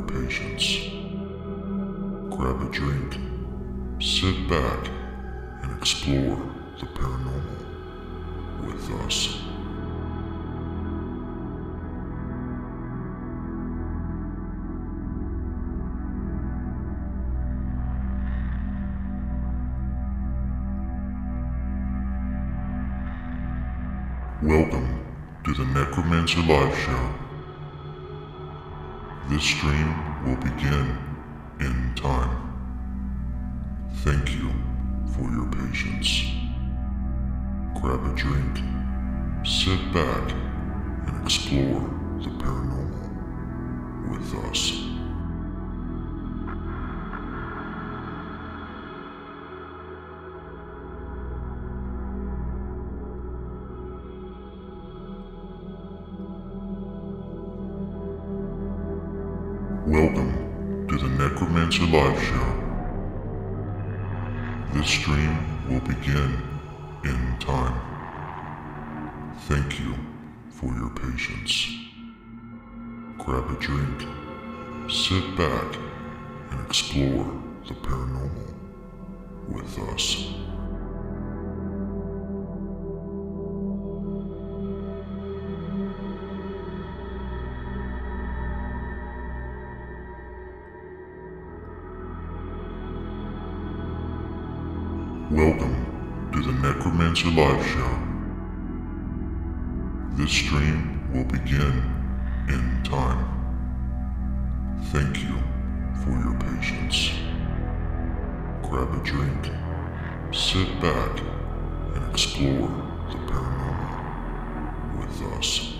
Patience. Grab a drink, sit back, and explore the paranormal with us. Welcome to the NECROMANCER live show. This stream will begin in time. Thank you for your patience. Grab a drink, sit back, and explore the paranormal with us. Welcome to the NECROMANCER live show. This stream will begin in time. Thank you for your patience. Grab a drink, sit back, and explore the paranormal with us. Welcome to the NECROMANCER live show. This stream will begin in time. Thank you for your patience. Grab a drink, sit back, and explore the paranormal with us.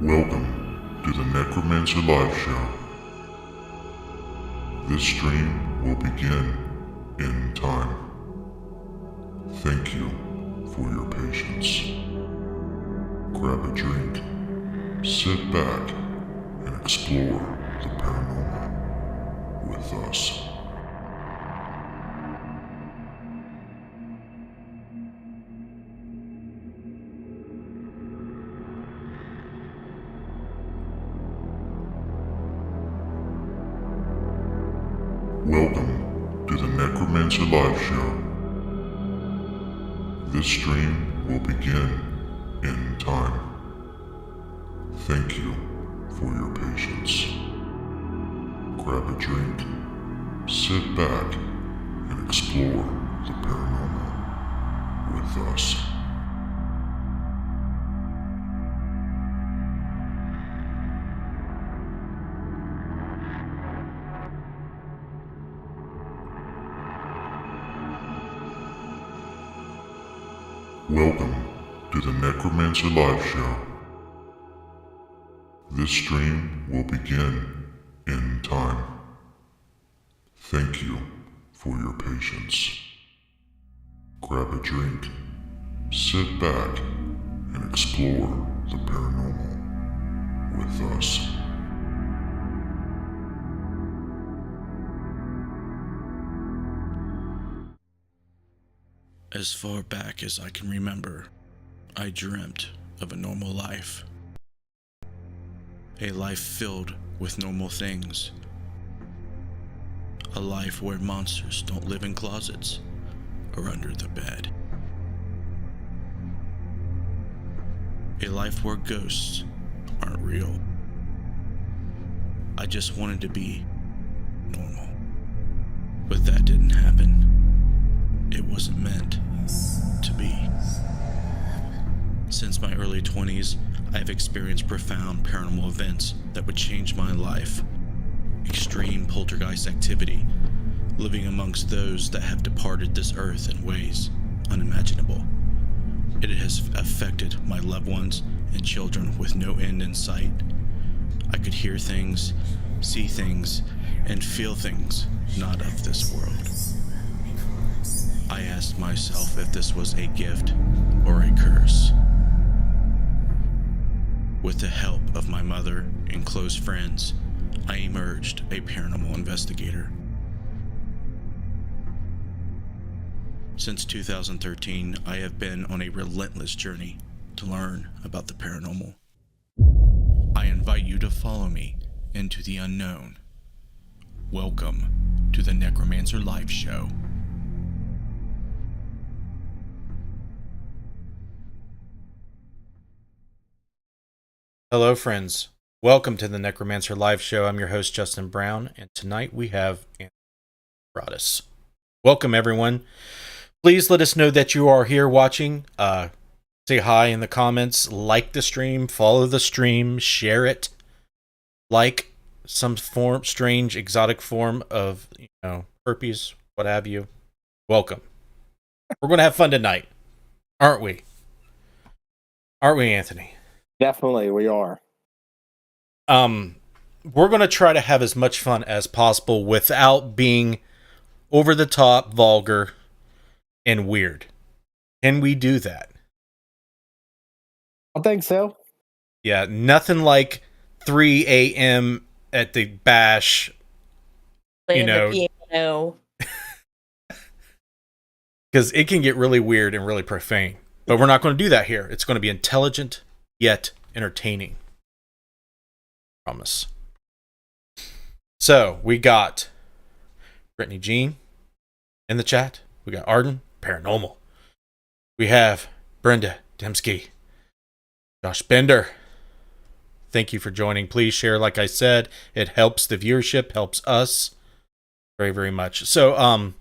Welcome to the NECROMANCER live show. This stream will begin in time. Thank you for your patience. Grab a drink, sit back, and explore the paranormal with us. Welcome to the NECROMANCER live show. This stream will begin in time. Thank you for your patience. Grab a drink, sit back, and explore the paranormal with us. Welcome to the NECROMANCER live show. This stream will begin in time. Thank you for your patience. Grab a drink, sit back, and explore the paranormal with us. As far back as I can remember, I dreamt of a normal life. A life filled with normal things. A life where monsters don't live in closets or under the bed. A life where ghosts aren't real. I just wanted to be normal. But that didn't happen. It wasn't meant to be. Since my early 20s, I've experienced profound paranormal events that would change my life. Extreme poltergeist activity, living amongst those that have departed this earth in ways unimaginable. It has affected my loved ones and children with no end in sight. I could hear things, see things, and feel things not of this world. I asked myself if this was a gift or a curse. With the help of my mother and close friends, I emerged a paranormal investigator. Since 2013, I have been on a relentless journey to learn about the paranormal. I invite you to follow me into the unknown. Welcome to the Necromancer Live Show. Hello, friends. Welcome to the Necromancer Live Show. I'm your host, Justin Brown, and tonight we have Anthony Grothaus. Welcome, everyone. Please let us know that you are here watching. Say hi in the comments, like the stream, follow the stream, share it, like some strange, exotic form of, herpes, what have you. Welcome. We're going to have fun tonight, aren't we? Aren't we, Anthony? Definitely, we are. We're going to try to have as much fun as possible without being over the top, vulgar, and weird. Can we do that? I think so. Yeah, nothing like 3 a.m. at the bash, Playing the piano. because it can get really weird and really profane. But we're not going to do that here. It's going to be intelligent, yet entertaining. Promise. So, we got Brittany Jean in the chat. We got Arden, Paranormal. We have Brenda Dembski. Josh Bender. Thank you for joining. Please share, like I said. It helps the viewership, helps us very, very much. So, I'm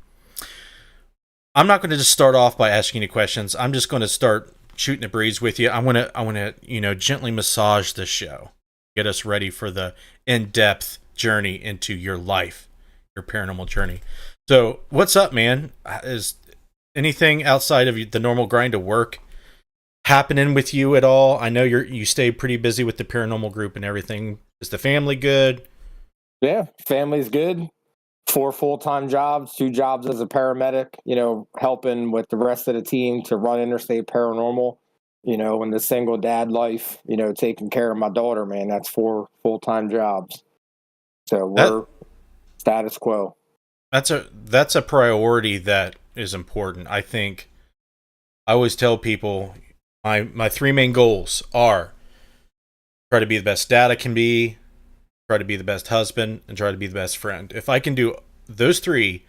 not going to just start off by asking you questions. I'm just going to start shooting the breeze with you. I want to, gently massage this show. Get us ready for the in-depth journey into your life, your paranormal journey. So, what's up, man? Is anything outside of the normal grind of work happening with you at all? I know you stay pretty busy with the paranormal group and everything. Is the family good? Yeah, family's good. 4 full-time jobs, 2 jobs as a paramedic, helping with the rest of the team to run Interstate Paranormal, and the single dad life, taking care of my daughter, man. That's 4 full-time jobs. So we're status quo. That's a priority that is important. I think I always tell people my 3 main goals are try to be the best dad I can be, try to be the best husband, and try to be the best friend. If I can do those 3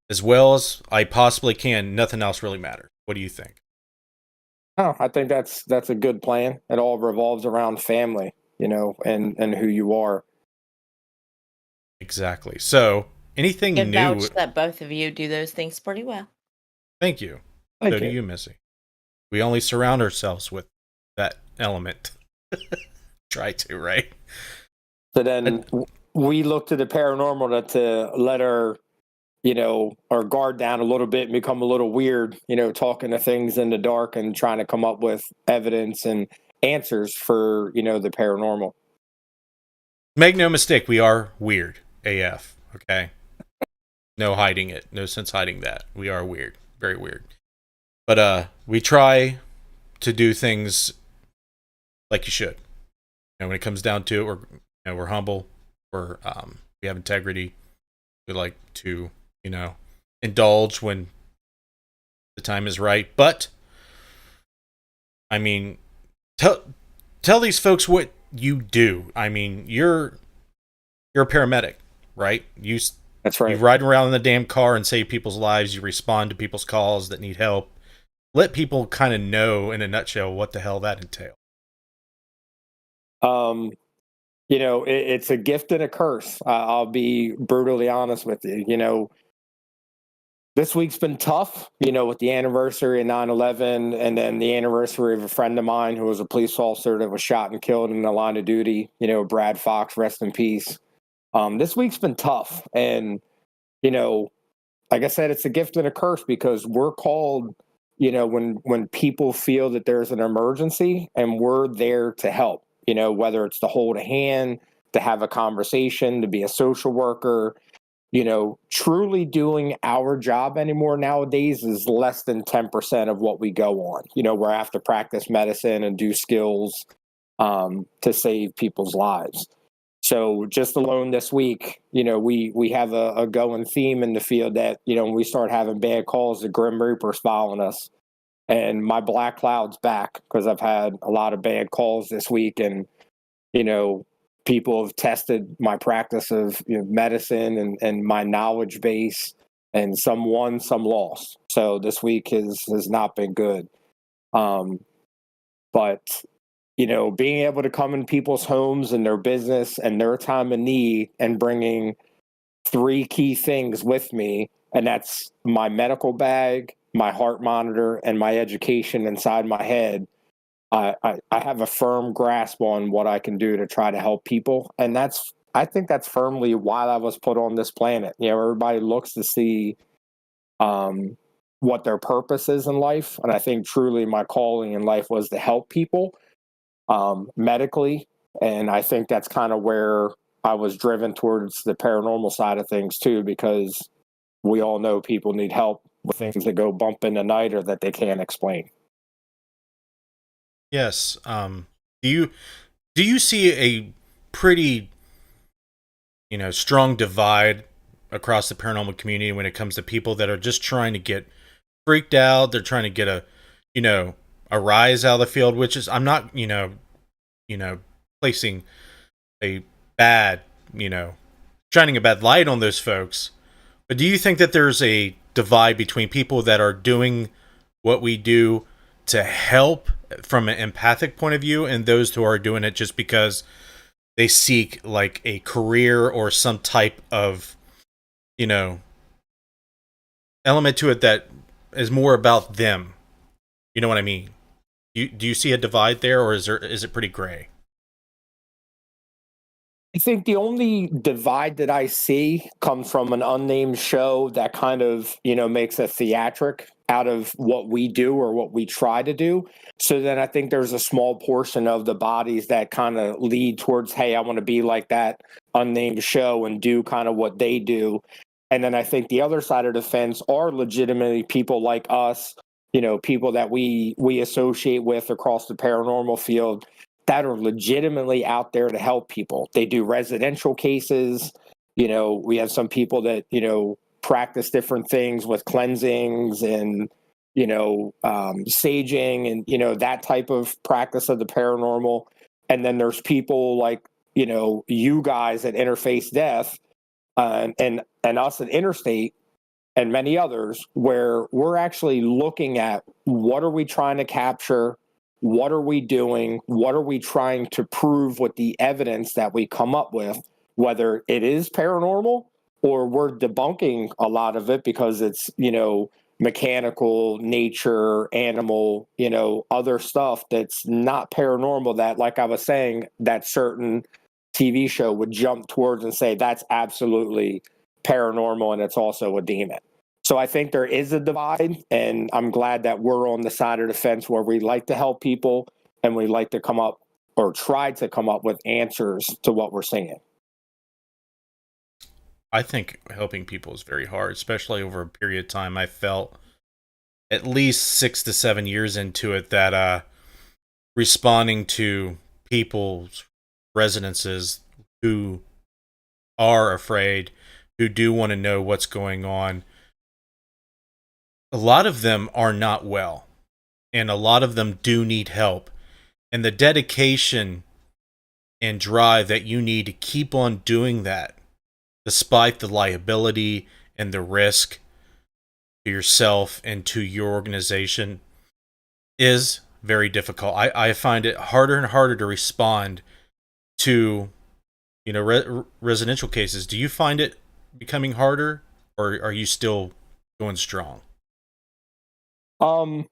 as well as I possibly can, nothing else really matters. What do you think? Oh, I think that's a good plan. It all revolves around family, and who you are. Exactly. So, anything Good new? vouch that both of you do those things pretty well. Thank you. Thank So do you, Missy. We only surround ourselves with that element. Try to, right? So then we look to the paranormal to let our guard down a little bit and become a little weird, talking to things in the dark and trying to come up with evidence and answers for, the paranormal. Make no mistake, we are weird AF, okay? No hiding it. No sense hiding that. We are weird. Very weird. But we try to do things like you should. When it comes down to it, we're humble. We have integrity. We like to, indulge when the time is right. But I mean, tell these folks what you do. I mean, you're a paramedic, right? That's right. You ride around in the damn car and save people's lives. You respond to people's calls that need help. Let people kind of know in a nutshell what the hell that entails. It's a gift and a curse. I'll be brutally honest with you. This week's been tough, with the anniversary of 9/11 and then the anniversary of a friend of mine who was a police officer that was shot and killed in the line of duty, Brad Fox, rest in peace. This week's been tough. And, like I said, it's a gift and a curse because we're called, when people feel that there's an emergency and we're there to help, whether it's to hold a hand, to have a conversation, to be a social worker, truly doing our job anymore nowadays is less than 10% of what we go on. We're have to practice medicine and do skills to save people's lives. So just alone this week, we have a going theme in the field that, when we start having bad calls, the Grim Reaper's following us. And my black cloud's back because I've had a lot of bad calls this week. And, people have tested my practice of medicine and my knowledge base, and some won, some lost. So this week has not been good. But being able to come in people's homes and their business and their time of need and bringing 3 key things with me, and that's my medical bag, my heart monitor, and my education inside my head. I have a firm grasp on what I can do to try to help people. And I think that's firmly why I was put on this planet. Everybody looks to see what their purpose is in life. And I think truly my calling in life was to help people medically. And I think that's kind of where I was driven towards the paranormal side of things too, because we all know people need help with things that go bump in the night or that they can't explain. Yes. Do you see a pretty, strong divide across the paranormal community when it comes to people that are just trying to get freaked out? They're trying to get a rise out of the field, which is, I'm not, placing a bad, shining a bad light on those folks. But do you think that there's a divide between people that are doing what we do to help from an empathic point of view and those who are doing it just because they seek like a career or some type of, element to it that is more about them? You know what I mean? Do you see a divide there, or is it pretty gray? I think the only divide that I see comes from an unnamed show that kind of, makes a theatric out of what we do or what we try to do. So then I think there's a small portion of the bodies that kind of lead towards, hey, I want to be like that unnamed show and do kind of what they do. And then I think the other side of the fence are legitimately people like us, people that we associate with across the paranormal field that are legitimately out there to help people. They do residential cases. We have some people that, practice different things with cleansings and, saging and, that type of practice of the paranormal. And then there's people like, you guys at Interface Death and us at Interstate and many others, where we're actually looking at what are we trying to capture. What are we doing? What are we trying to prove with the evidence that we come up with, whether it is paranormal or we're debunking a lot of it because it's, mechanical, nature, animal, other stuff that's not paranormal that, like I was saying, that certain TV show would jump towards and say that's absolutely paranormal and it's also a demon. So I think there is a divide, and I'm glad that we're on the side of the fence where we like to help people and we like to come up or try to come up with answers to what we're seeing. I think helping people is very hard, especially over a period of time. I felt at least 6 to 7 years into it that responding to people's residences who are afraid, who do want to know what's going on, a lot of them are not well, and a lot of them do need help. And the dedication and drive that you need to keep on doing that, despite the liability and the risk to yourself and to your organization, is very difficult. I find it harder and harder to respond to, residential cases. Do you find it becoming harder, or are you still going strong? I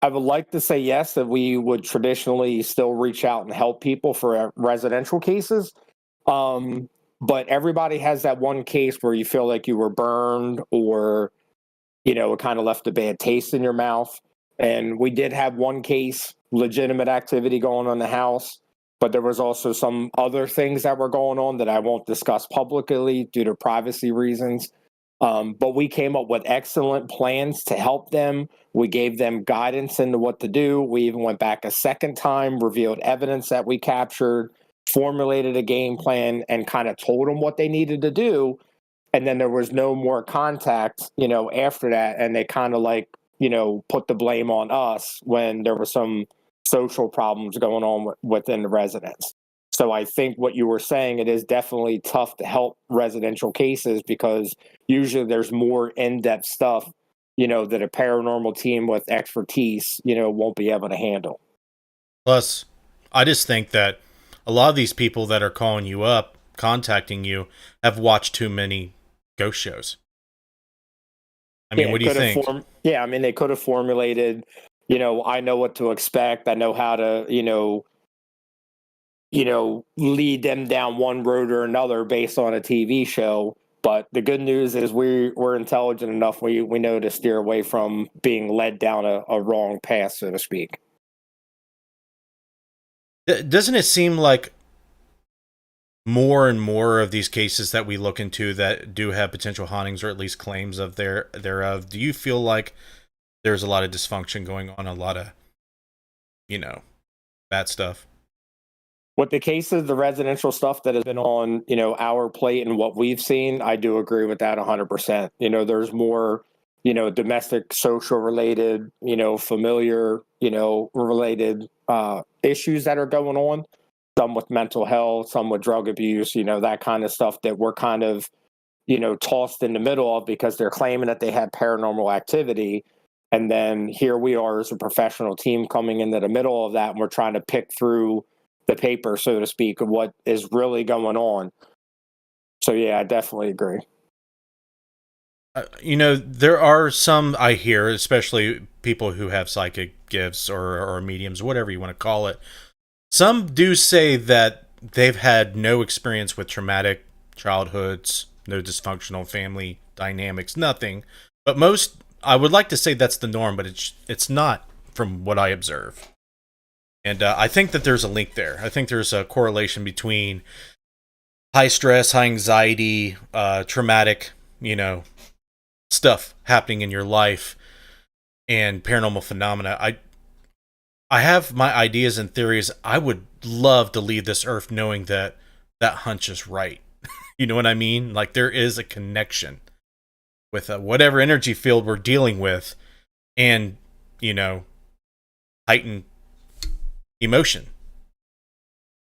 would like to say yes, that we would traditionally still reach out and help people for residential cases. But everybody has that one case where you feel like you were burned or, it kind of left a bad taste in your mouth. And we did have one case, legitimate activity going on in the house, but there was also some other things that were going on that I won't discuss publicly due to privacy reasons. But we came up with excellent plans to help them. We gave them guidance into what to do. We even went back a second time, revealed evidence that we captured. formulated a game plan and kind of told them what they needed to do. And then there was no more contact, after that. And they kind of like, put the blame on us when there were some social problems going on within the residence. So I think what you were saying, it is definitely tough to help residential cases because usually there's more in-depth stuff, that a paranormal team with expertise, won't be able to handle. Plus, I just think that a lot of these people that are calling you up, contacting you, have watched too many ghost shows. I mean, what do you think? They could have formulated, I know what to expect. I know how to, lead them down one road or another based on a TV show. But the good news is we're intelligent enough. We know to steer away from being led down a wrong path, so to speak. Doesn't it seem like more and more of these cases that we look into that do have potential hauntings or at least claims of thereof, do you feel like there's a lot of dysfunction going on, a lot of, bad stuff? With the cases, the residential stuff that has been on, our plate and what we've seen, I do agree with that 100%. There's more, domestic, social related, familiar, related issues that are going on. Some with mental health, some with drug abuse, that kind of stuff that we're kind of, tossed in the middle of because they're claiming that they had paranormal activity. And then here we are as a professional team coming into the middle of that, and we're trying to pick through the paper, so to speak, of what is really going on. So, yeah, I definitely agree. There are some I hear, especially people who have psychic gifts or mediums, whatever you want to call it. Some do say that they've had no experience with traumatic childhoods, no dysfunctional family dynamics, nothing. But most, I would like to say that's the norm, but it's not from what I observe. And I think that there's a link there. I think there's a correlation between high stress, high anxiety, traumatic, stuff happening in your life and paranormal phenomena. I have my ideas and theories. I would love to leave this earth knowing that hunch is right. You know what I mean? Like there is a connection with whatever energy field we're dealing with and, heightened emotion.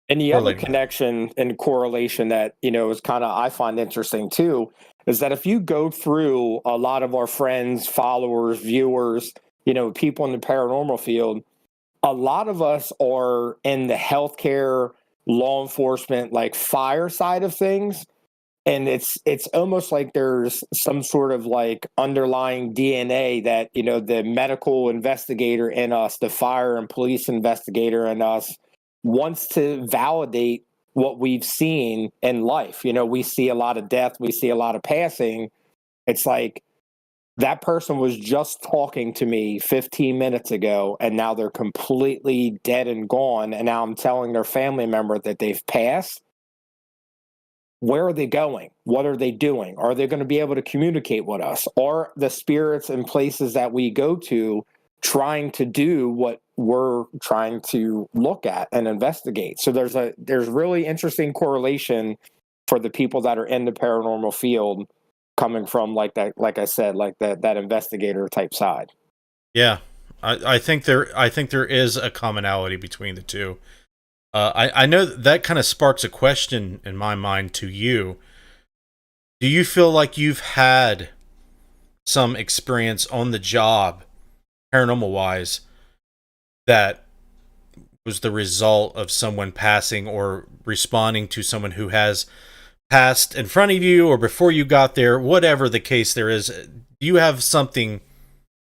And the other connection and correlation that, is kind of, I find interesting too, is that if you go through a lot of our friends, followers, viewers, people in the paranormal field, a lot of us are in the healthcare, law enforcement, like fire side of things. And it's almost like there's some sort of like underlying DNA that, the medical investigator in us, the fire and police investigator in us wants to validate what we've seen in life. We see a lot of death. We see a lot of passing. It's like, that person was just talking to me 15 minutes ago, and now they're completely dead and gone. And now I'm telling their family member that they've passed. Where are they going? What are they doing? Are they going to be able to communicate with us? Are the spirits and places that we go to trying to do what we're trying to look at and investigate? So there's really interesting correlation for the people that are in the paranormal field coming from like that, like I said, like that investigator type side. Yeah, I think there is a commonality between the two. I know that kind of sparks a question in my mind to you. Do you feel like you've had some experience on the job, paranormal wise, that was the result of someone passing or responding to someone who has passed in front of you or before you got there, whatever the case there is? Do you have something,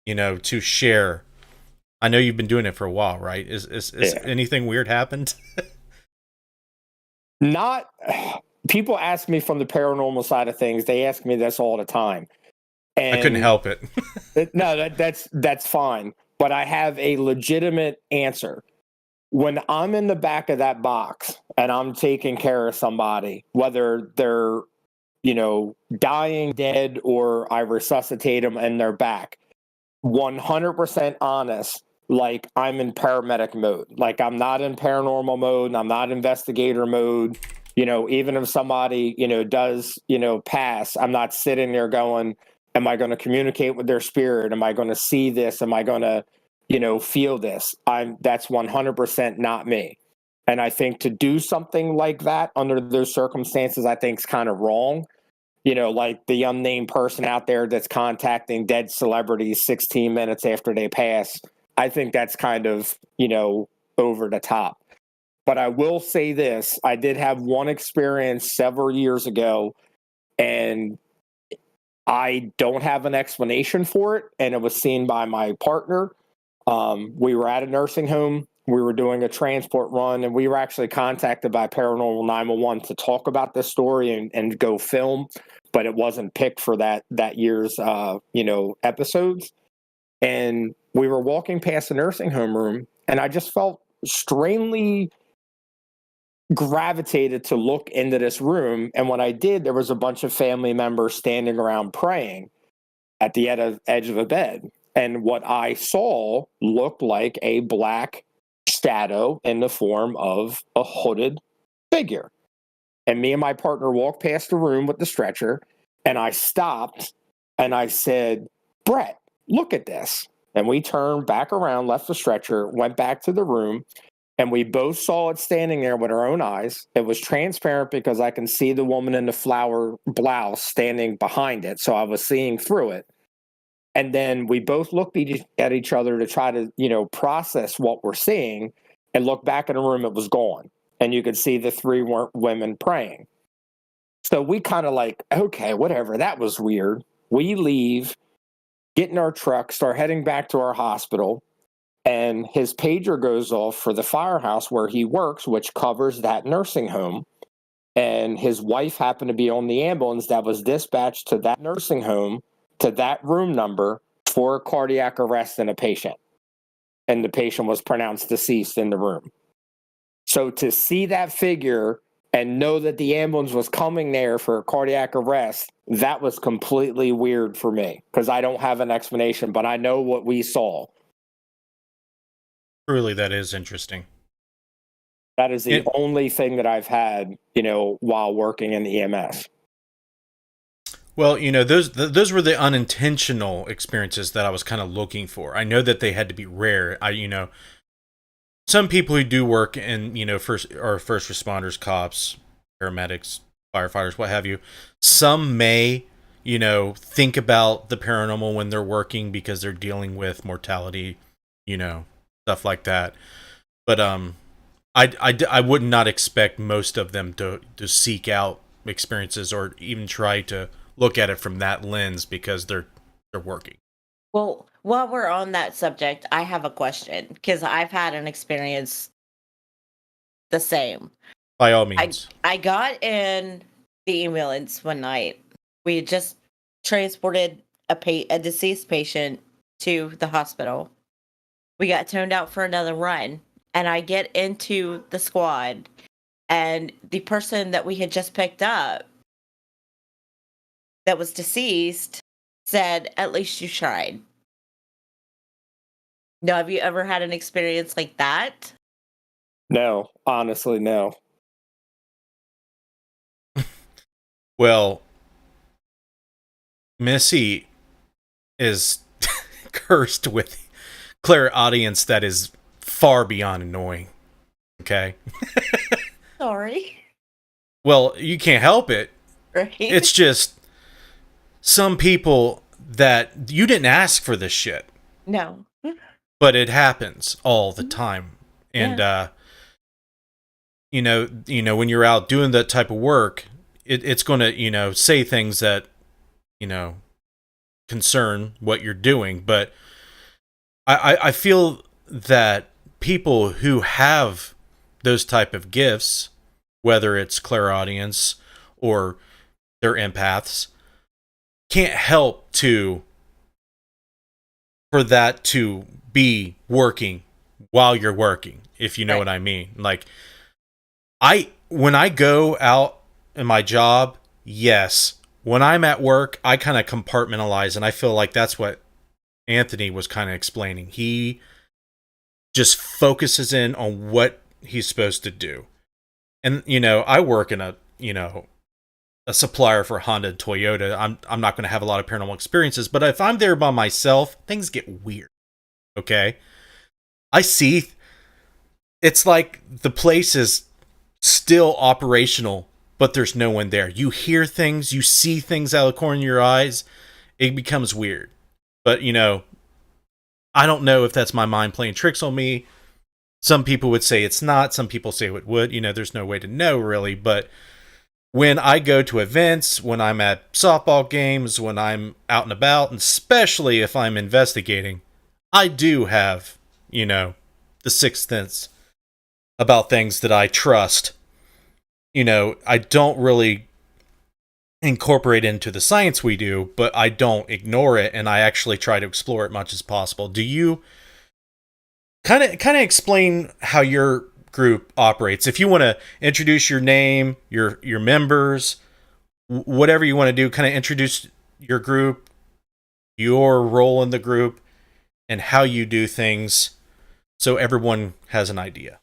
to share? I know you've been doing it for a while, right? Is anything weird happened? Not. People ask me from the paranormal side of things. They ask me this all the time. And I couldn't help it. No, that's fine. But I have a legitimate answer. When I'm in the back of that box and I'm taking care of somebody, whether they're, dying, dead, or I resuscitate them and they're back, 100% honest, like I'm in paramedic mode. Like I'm not in paranormal mode and I'm not investigator mode. You know, even if somebody, you know, does, you know, pass, I'm not sitting there going, am I going to communicate with their spirit? Am I going to see this? Am I going to, you know, feel this? That's 100% not me. And I think to do something like that under those circumstances, I think is kind of wrong. You know, like the unnamed person out there that's contacting dead celebrities 16 minutes after they pass. I think that's kind of, you know, over the top. But I will say this, I did have one experience several years ago, and I don't have an explanation for it, and it was seen by my partner. We were at a nursing home. We were doing a transport run, and we were actually contacted by Paranormal 911 to talk about this story and go film, but it wasn't picked for that year's you know, episodes. And we were walking past the nursing home room, and I just felt strangely gravitated to look into this room. And when I did, there was a bunch of family members standing around praying at the edge of a bed. And what I saw looked like a black shadow in the form of a hooded figure. And me and my partner walked past the room with the stretcher, and I stopped and I said, Brett, look at this. And we turned back around, left the stretcher, went back to the room, and we both saw it standing there with our own eyes. It was transparent because I can see the woman in the flower blouse standing behind it. So I was seeing through it. And then we both looked at each other to try to, you know, process what we're seeing, and look back in the room, it was gone. And you could see the three women praying. So we kind of like, okay, whatever, that was weird. We leave, get in our truck, start heading back to our hospital. And his pager goes off for the firehouse where he works, which covers that nursing home. And his wife happened to be on the ambulance that was dispatched to that nursing home, to that room number, for a cardiac arrest in a patient. And the patient was pronounced deceased in the room. So to see that figure and know that the ambulance was coming there for a cardiac arrest, that was completely weird for me, because I don't have an explanation, but I know what we saw. Truly, that is interesting. That is the only thing that I've had, you know, while working in EMS. Well, you know, those were the unintentional experiences that I was kind of looking for. I know that they had to be rare. You know, some people who do work in, you know, first responders, cops, paramedics, firefighters, what have you, some may, you know, think about the paranormal when they're working because they're dealing with mortality, you know, stuff like that. But I would not expect most of them to seek out experiences or even try to look at it from that lens because they're working. Well, while we're on that subject, I have a question, because I've had an experience the same. By all means. I got in the ambulance one night. We had just transported a deceased patient to the hospital. We got toned out for another run, and I get into the squad, and the person that we had just picked up that was deceased said, "At least you tried." Now, have you ever had an experience like that? No, honestly, no. Well, Missy is cursed with clairaudience that is far beyond annoying. Okay? Sorry. Well, you can't help it. Right? It's just some people that you didn't ask for this shit. No. But it happens all the time. And you know, when you're out doing that type of work, it's going to, you know, say things that, you know, concern what you're doing. But I feel that people who have those type of gifts, whether it's clairaudience or they're empaths, can't help for that to be working while you're working, if you know what I mean. Like, when I go out in my job, yes. When I'm at work, I kind of compartmentalize, and I feel like that's what Anthony was kind of explaining. He just focuses in on what he's supposed to do. And, I work in a supplier for Honda and Toyota. I'm not going to have a lot of paranormal experiences, but if I'm there by myself, things get weird. Okay? I see, it's like the place is still operational, but there's no one there. You hear things, you see things out of the corner of your eyes. It becomes weird. But, I don't know if that's my mind playing tricks on me. Some people would say it's not. Some people say it would. There's no way to know, really. But when I go to events, when I'm at softball games, when I'm out and about, and especially if I'm investigating, I do have, the sixth sense about things that I trust. I don't really incorporate into the science we do, but I don't ignore it, and I actually try to explore it much as possible. Do you kind of explain how your group operates? If you want to introduce your name, your members, whatever you want to do, kind of introduce your group, your role in the group, and how you do things, so everyone has an idea.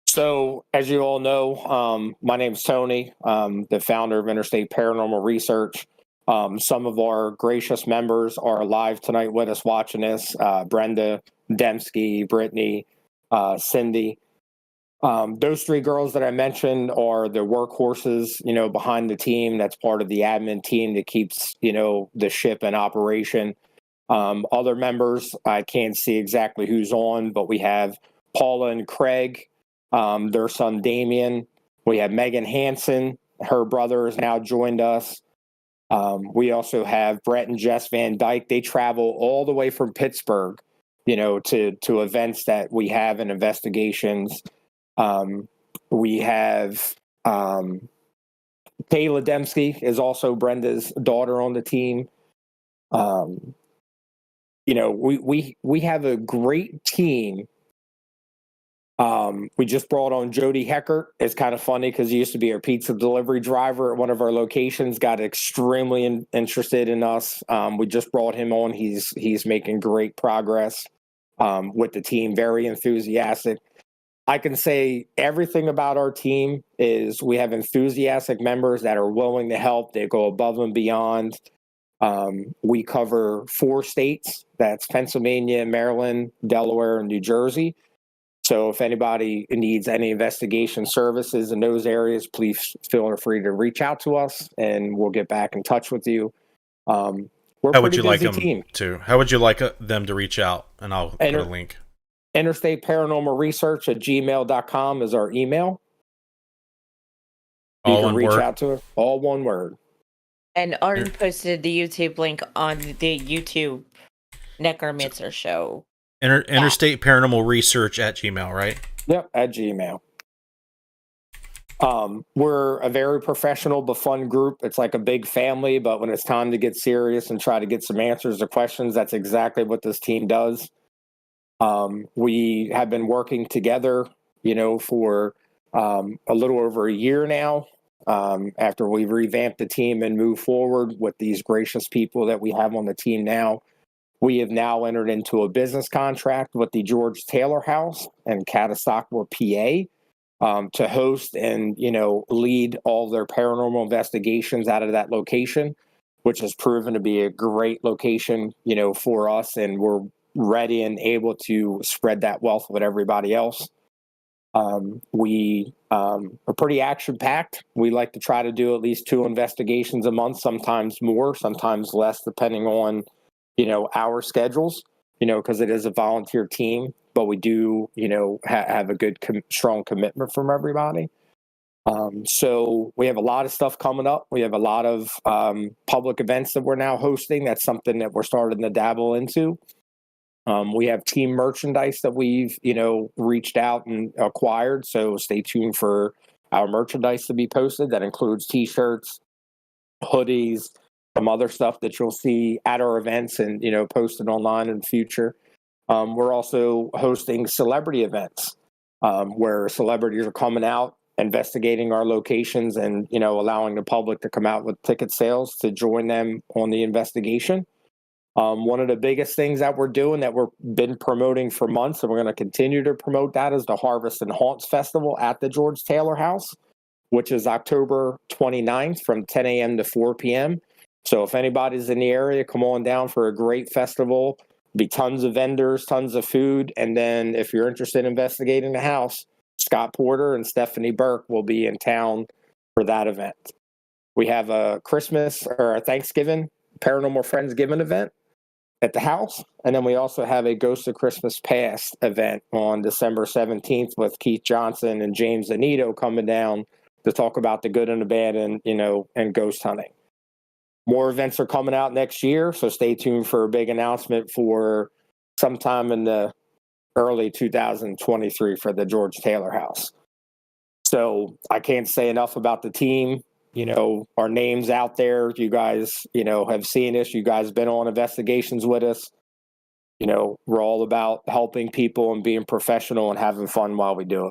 So, as you all know, my name's Tony. I'm the founder of Interstate Paranormal Research. Some of our gracious members are live tonight with us watching this. Brenda, Dembski, Brittany, Cindy. Those three girls that I mentioned are the workhorses, behind the team. That's part of the admin team that keeps, the ship in operation. Other members, I can't see exactly who's on, but we have Paula and Craig. Their son Damien. We have Megan Hansen. Her brother has now joined us. We also have Brett and Jess Van Dyke. They travel all the way from Pittsburgh, to events that we have in investigations. We have Kayla Dembski is also Brenda's daughter on the team. We have a great team. We just brought on Jody Heckert. It's kind of funny because he used to be our pizza delivery driver at one of our locations, got extremely interested in us. We just brought him on. He's making great progress with the team, very enthusiastic. I can say everything about our team is we have enthusiastic members that are willing to help. They go above and beyond. We cover 4 states. That's Pennsylvania, Maryland, Delaware, and New Jersey. So if anybody needs any investigation services in those areas, please feel free to reach out to us, and we'll get back in touch with you. We're How would you like busy them team. to? How would you like them to reach out? And I'll put a link. Interstate Paranormal Research at gmail.com is our email. All you can one reach word? out to us. All one word. And Arden posted the YouTube link on the YouTube NECROMANCER show. Interstate Paranormal Research at Gmail, right? Yep, at Gmail. We're a very professional but fun group. It's like a big family, but when it's time to get serious and try to get some answers to questions, that's exactly what this team does. We have been working together, for a little over a year now, after we revamped the team and moved forward with these gracious people that we have on the team now. We have now entered into a business contract with the George Taylor House in Catasauqua, PA, to host and, lead all their paranormal investigations out of that location, which has proven to be a great location, for us. And we're ready and able to spread that wealth with everybody else. We are pretty action-packed. We like to try to do at least 2 investigations a month, sometimes more, sometimes less, depending on our schedules, because it is a volunteer team, but we do, have a good, strong commitment from everybody. So we have a lot of stuff coming up. We have a lot of public events that we're now hosting. That's something that we're starting to dabble into. We have team merchandise that we've, reached out and acquired. So stay tuned for our merchandise to be posted. That includes T-shirts, hoodies, some other stuff that you'll see at our events and, posted online in the future. We're also hosting celebrity events where celebrities are coming out, investigating our locations and, allowing the public to come out with ticket sales to join them on the investigation. One of the biggest things that we're doing that we've been promoting for months, and we're going to continue to promote that, is the Harvest and Haunts Festival at the George Taylor House, which is October 29th from 10 a.m. to 4 p.m. So if anybody's in the area, come on down for a great festival. Be tons of vendors, tons of food. And then if you're interested in investigating the house, Scott Porter and Stephanie Burke will be in town for that event. We have a Christmas or a Thanksgiving Paranormal Friendsgiving event at the house. And then we also have a Ghost of Christmas Past event on December 17th with Keith Johnson and James Anito coming down to talk about the good and the bad and, and ghost hunting. More events are coming out next year, so stay tuned for a big announcement for sometime in the early 2023 for the George Taylor House. So I can't say enough about the team. Our name's out there. You guys, have seen us. You guys been on investigations with us. We're all about helping people and being professional and having fun while we do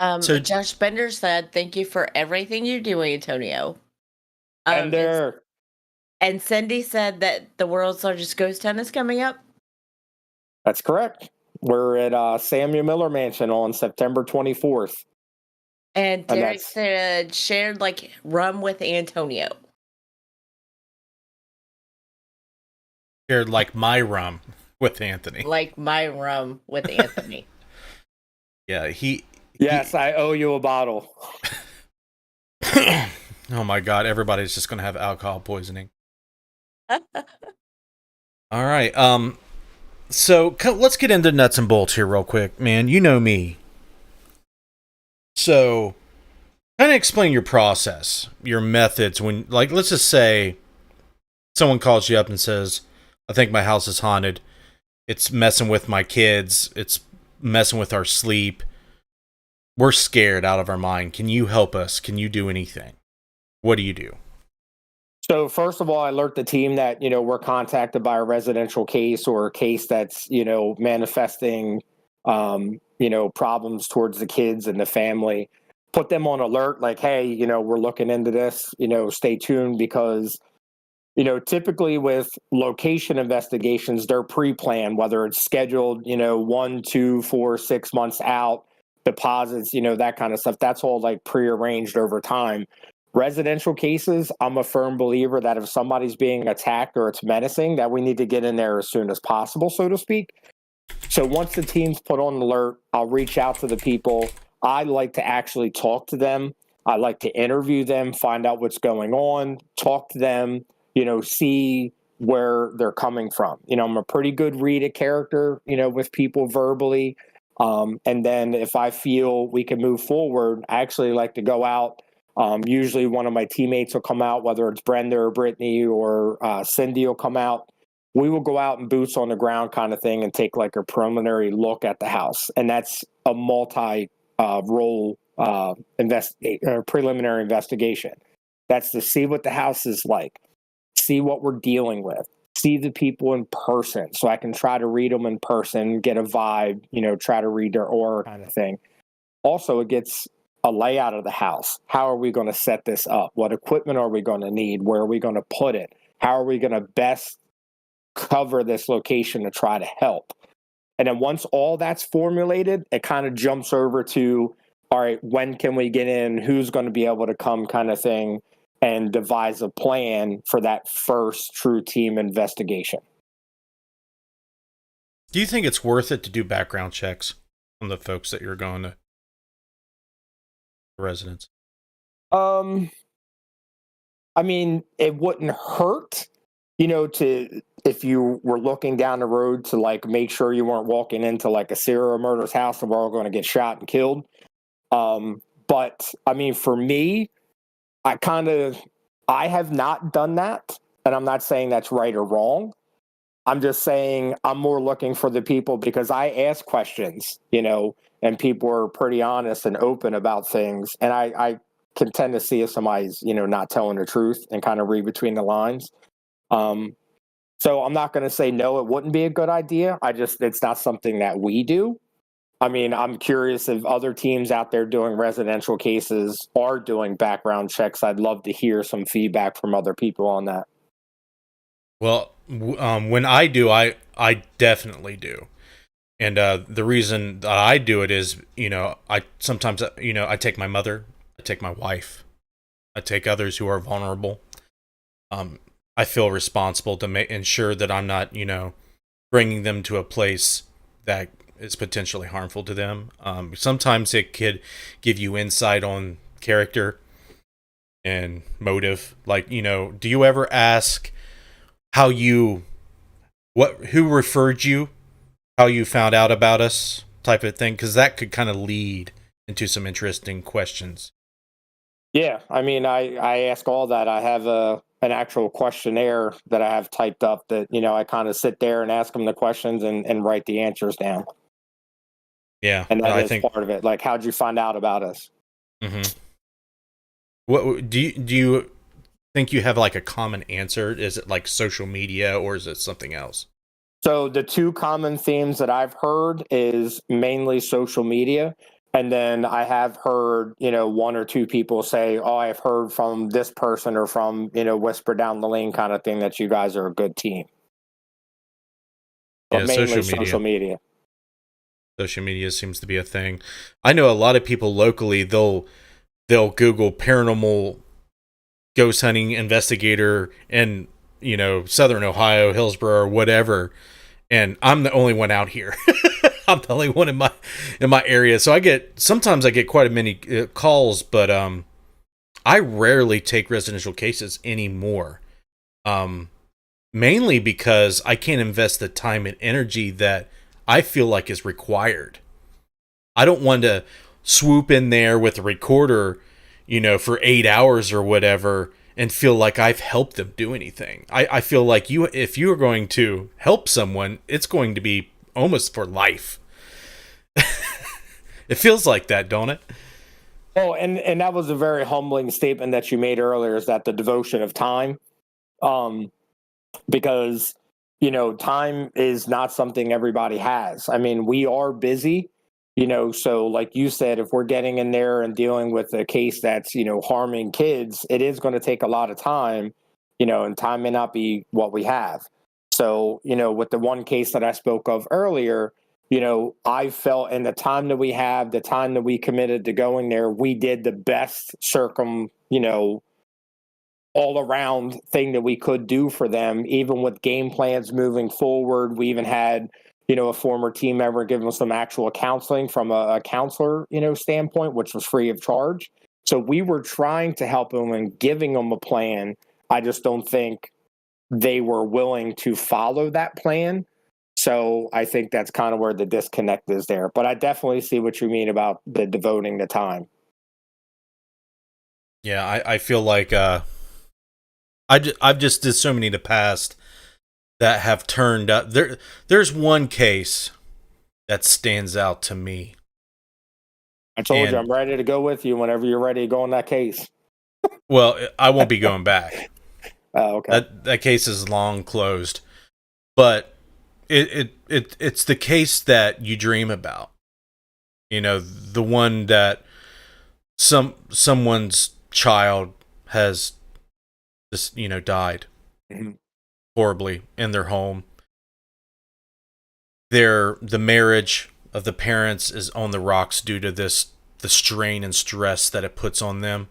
it. So Josh Bender said, "Thank you for everything you do, Antonio." Bender. And Cindy said that the world's largest ghost hunt is coming up. That's correct. We're at Samuel Miller Mansion on September 24th. And Derek said, shared like rum with Antonio. Shared like my rum with Anthony. Like my rum with Anthony. Yeah, Yes, I owe you a bottle. Oh my God, everybody's just going to have alcohol poisoning. All right. So let's get into nuts and bolts here real quick, man. You know me. So kind of explain your process, your methods when, like, let's just say someone calls you up and says, I think my house is haunted. It's messing with my kids. It's messing with our sleep. We're scared out of our mind. Can you help us? Can you do anything? What do you do? So first of all, I alert the team that, we're contacted by a residential case or a case that's, manifesting, problems towards the kids and the family. Put them on alert, like, hey, we're looking into this, stay tuned, because, typically with location investigations, they're pre-planned, whether it's scheduled, 1, 2, 4, 6 months out, deposits, that kind of stuff. That's all like prearranged over time. Residential cases, I'm a firm believer that if somebody's being attacked or it's menacing, that we need to get in there as soon as possible, so to speak. So once the team's put on alert, I'll reach out to the people. I like to actually talk to them. I like to interview them, find out what's going on, talk to them, see where they're coming from. I'm a pretty good read of character, with people verbally. And then if I feel we can move forward, I actually like to go out. Usually one of my teammates will come out, whether it's Brenda or Brittany or Cindy will come out. We will go out and boots on the ground kind of thing and take like a preliminary look at the house. And that's a multi-role preliminary investigation. That's to see what the house is like, see what we're dealing with, see the people in person. So I can try to read them in person, get a vibe, try to read their aura kind of thing. Also, it gets a layout of the house. How are we going to set this up? What equipment are we going to need? Where are we going to put it? How are we going to best cover this location to try to help? And then once all that's formulated, it kind of jumps over to, all right, when can we get in? Who's going to be able to come kind of thing, and devise a plan for that first true team investigation. Do you think it's worth it to do background checks on the folks that you're going to residents? I mean, it wouldn't hurt, if you were looking down the road to like make sure you weren't walking into like a serial murder's house and we're all going to get shot and killed. But I mean, for me, I have not done that, and I'm not saying that's right or wrong. I'm just saying I'm more looking for the people because I ask questions, and people are pretty honest and open about things. And I can tend to see if somebody's, not telling the truth and kind of read between the lines. So I'm not going to say no, it wouldn't be a good idea. It's not something that we do. I mean, I'm curious if other teams out there doing residential cases are doing background checks. I'd love to hear some feedback from other people on that. Well, when I do, I definitely do. And the reason that I do it is, I sometimes, I take my mother, I take my wife, I take others who are vulnerable. I feel responsible to ensure that I'm not, bringing them to a place that is potentially harmful to them. Sometimes it could give you insight on character and motive. Like, do you ever ask who referred you, how you found out about us, type of thing? Because that could kind of lead into some interesting questions. Yeah, I mean, I ask all that. I have an actual questionnaire that I have typed up that, I kind of sit there and ask them the questions and write the answers down. Yeah, And that I is think part of it. Like, how'd you find out about us? Mm-hmm. What do you think you have like a common answer? Is it like social media or is it something else? So the two common themes that I've heard is mainly social media. And then I have heard, one or two people say, oh, I've heard from this person or from, whisper down the lane kind of thing that you guys are a good team. But Yeah, mainly social media. Social media seems to be a thing. I know a lot of people locally, they'll Google paranormal ghost hunting investigator in, Southern Ohio, Hillsborough, or whatever. And I'm the only one out here. I'm the only one in my area. So sometimes I get quite a many calls, but I rarely take residential cases anymore. Mainly because I can't invest the time and energy that I feel like is required. I don't want to swoop in there with a recorder, for 8 hours or whatever and feel like I've helped them do anything. I feel like if you are going to help someone, it's going to be almost for life. It feels like that, don't it? Oh, and that was a very humbling statement that you made earlier, is that the devotion of time. Because, time is not something everybody has. I mean, we are busy, so like you said, if we're getting in there and dealing with a case that's, harming kids, it is going to take a lot of time, and time may not be what we have. So, with the one case that I spoke of earlier, I felt in the time that we have, the time that we committed to going there, we did the best all around thing that we could do for them, even with game plans moving forward. We even had, a former team member give them some actual counseling from a counselor, standpoint, which was free of charge. So we were trying to help them and giving them a plan. I just don't think they were willing to follow that plan. So I think that's kind of where the disconnect is there. But I definitely see what you mean about the devoting the time. Yeah, I feel like I've just did so many in the past that have turned up. There's one case that stands out to me. I told you I'm ready to go with you whenever you're ready to go on that case. Well, I won't be going back. Oh, okay. That case is long closed. But it's the case that you dream about. The one that someone's child has just, died horribly in their home. The marriage of the parents is on the rocks due to the strain and stress that it puts on them.